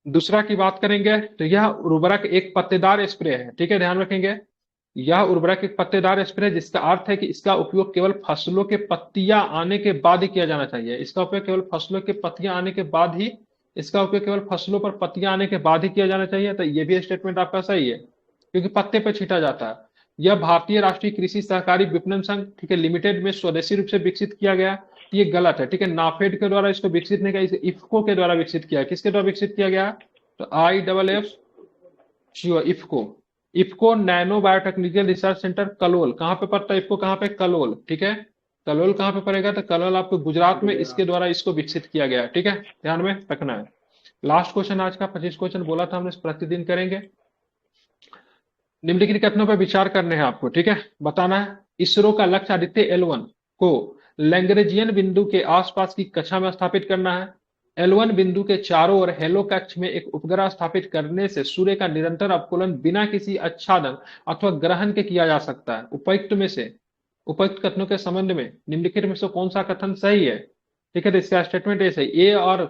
दूसरा की बात करेंगे तो यह उर्वरक एक पत्तेदार स्प्रे है। ठीक है, ध्यान रखेंगे, यह उर्वरक एक पत्तेदार स्प्रे है, जिसका अर्थ है कि इसका उपयोग केवल फसलों के पत्तियां आने के बाद ही किया जाना चाहिए। इसका उपयोग केवल फसलों के पत्तियां आने के बाद ही, इसका उपयोग केवल फसलों पर पत्तियां आने के बाद ही किया जाना चाहिए। तो ये भी स्टेटमेंट आपका सही है, क्योंकि पत्ते पर छींटा जाता है। यह भारतीय राष्ट्रीय कृषि सहकारी विपणन संघ, ठीक है, लिमिटेड में स्वदेशी रूप से विकसित किया गया। ये गलत है। ठीक है, नाफेड के द्वारा इसको विकसित नहीं किया, इसे इफ्को के द्वारा विकसित किया। किसके द्वारा विकसित किया गया, तो IFF IFFCO nano biotechnical research centre Kalol, कहां पे पड़ता है इफ्को, कहां पे, कलोल। ठीक है, कलोल कहां पे पड़ेगा, तो कलोल आपको गुजरात में, इसके द्वारा इसको विकसित किया गया। ठीक है, ध्यान में रखना है। लास्ट क्वेश्चन आज का 25 क्वेश्चन बोला था हमने, प्रतिदिन करेंगे। निम्नलिखित कथनों पर विचार करने हैं आपको, ठीक है, बताना है। इसरो का लक्ष्य आदित्य L1 को लैग्रेंजियन बिंदु के आसपास की कक्षा में स्थापित करना है। L1 बिंदु के चारों ओर हेलो कक्ष में एक उपग्रह स्थापित करने से सूर्य का निरंतर अवलोकन बिना किसी आच्छादन अथवा ग्रहण के किया जा सकता है। उपर्युक्त कथनों के संबंध में निम्नलिखित में से कौन सा कथन सही है? ठीक है, तो इसका स्टेटमेंट ए सही, ए और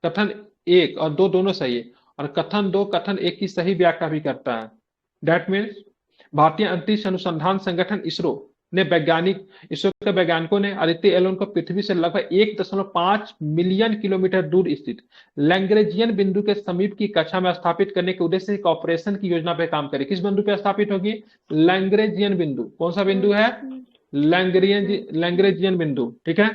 कथन एक और दो दोनों सही है, और कथन दो कथन एक की सही व्याख्या भी करता है। दैट मीन्स भारतीय अंतरिक्ष अनुसंधान संगठन इसरो के वैज्ञानिकों ने आदित्य L1 को पृथ्वी से लगभग 1.5 मिलियन किलोमीटर दूर स्थित लैग्रेंजियन बिंदु के समीप की कक्षा में स्थापित करने के उद्देश्य से एक ऑपरेशन की योजना पर काम करे। किस बिंदु पर स्थापित होगी? लैग्रेंजियन बिंदु। कौन सा बिंदु है? लैग्रेंजियन बिंदु, ठीक है।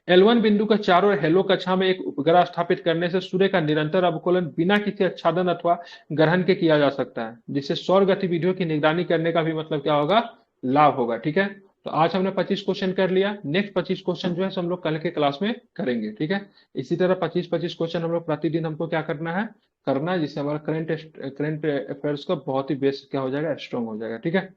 L1 बिंदु के चारों ओर हेलो कक्षा में एक उपग्रह स्थापित करने से सूर्य का निरंतर अवलोकन बिना किसी आच्छादन अथवा ग्रहण के किया जा सकता है, जिससे सौर गतिविधियों की निगरानी करने का भी मतलब क्या होगा? लाभ होगा, ठीक है। तो आज हमने 25 क्वेश्चन कर लिया। नेक्स्ट 25 क्वेश्चन जो है हम लोग कल के क्लास में करेंगे, ठीक है। इसी तरह 25-25 क्वेश्चन हम लोग प्रतिदिन हमको क्या करना है, जिससे हमारा करंट अफेयर्स का बहुत ही बेस क्या हो जाएगा? स्ट्रॉन्ग हो जाएगा, ठीक है।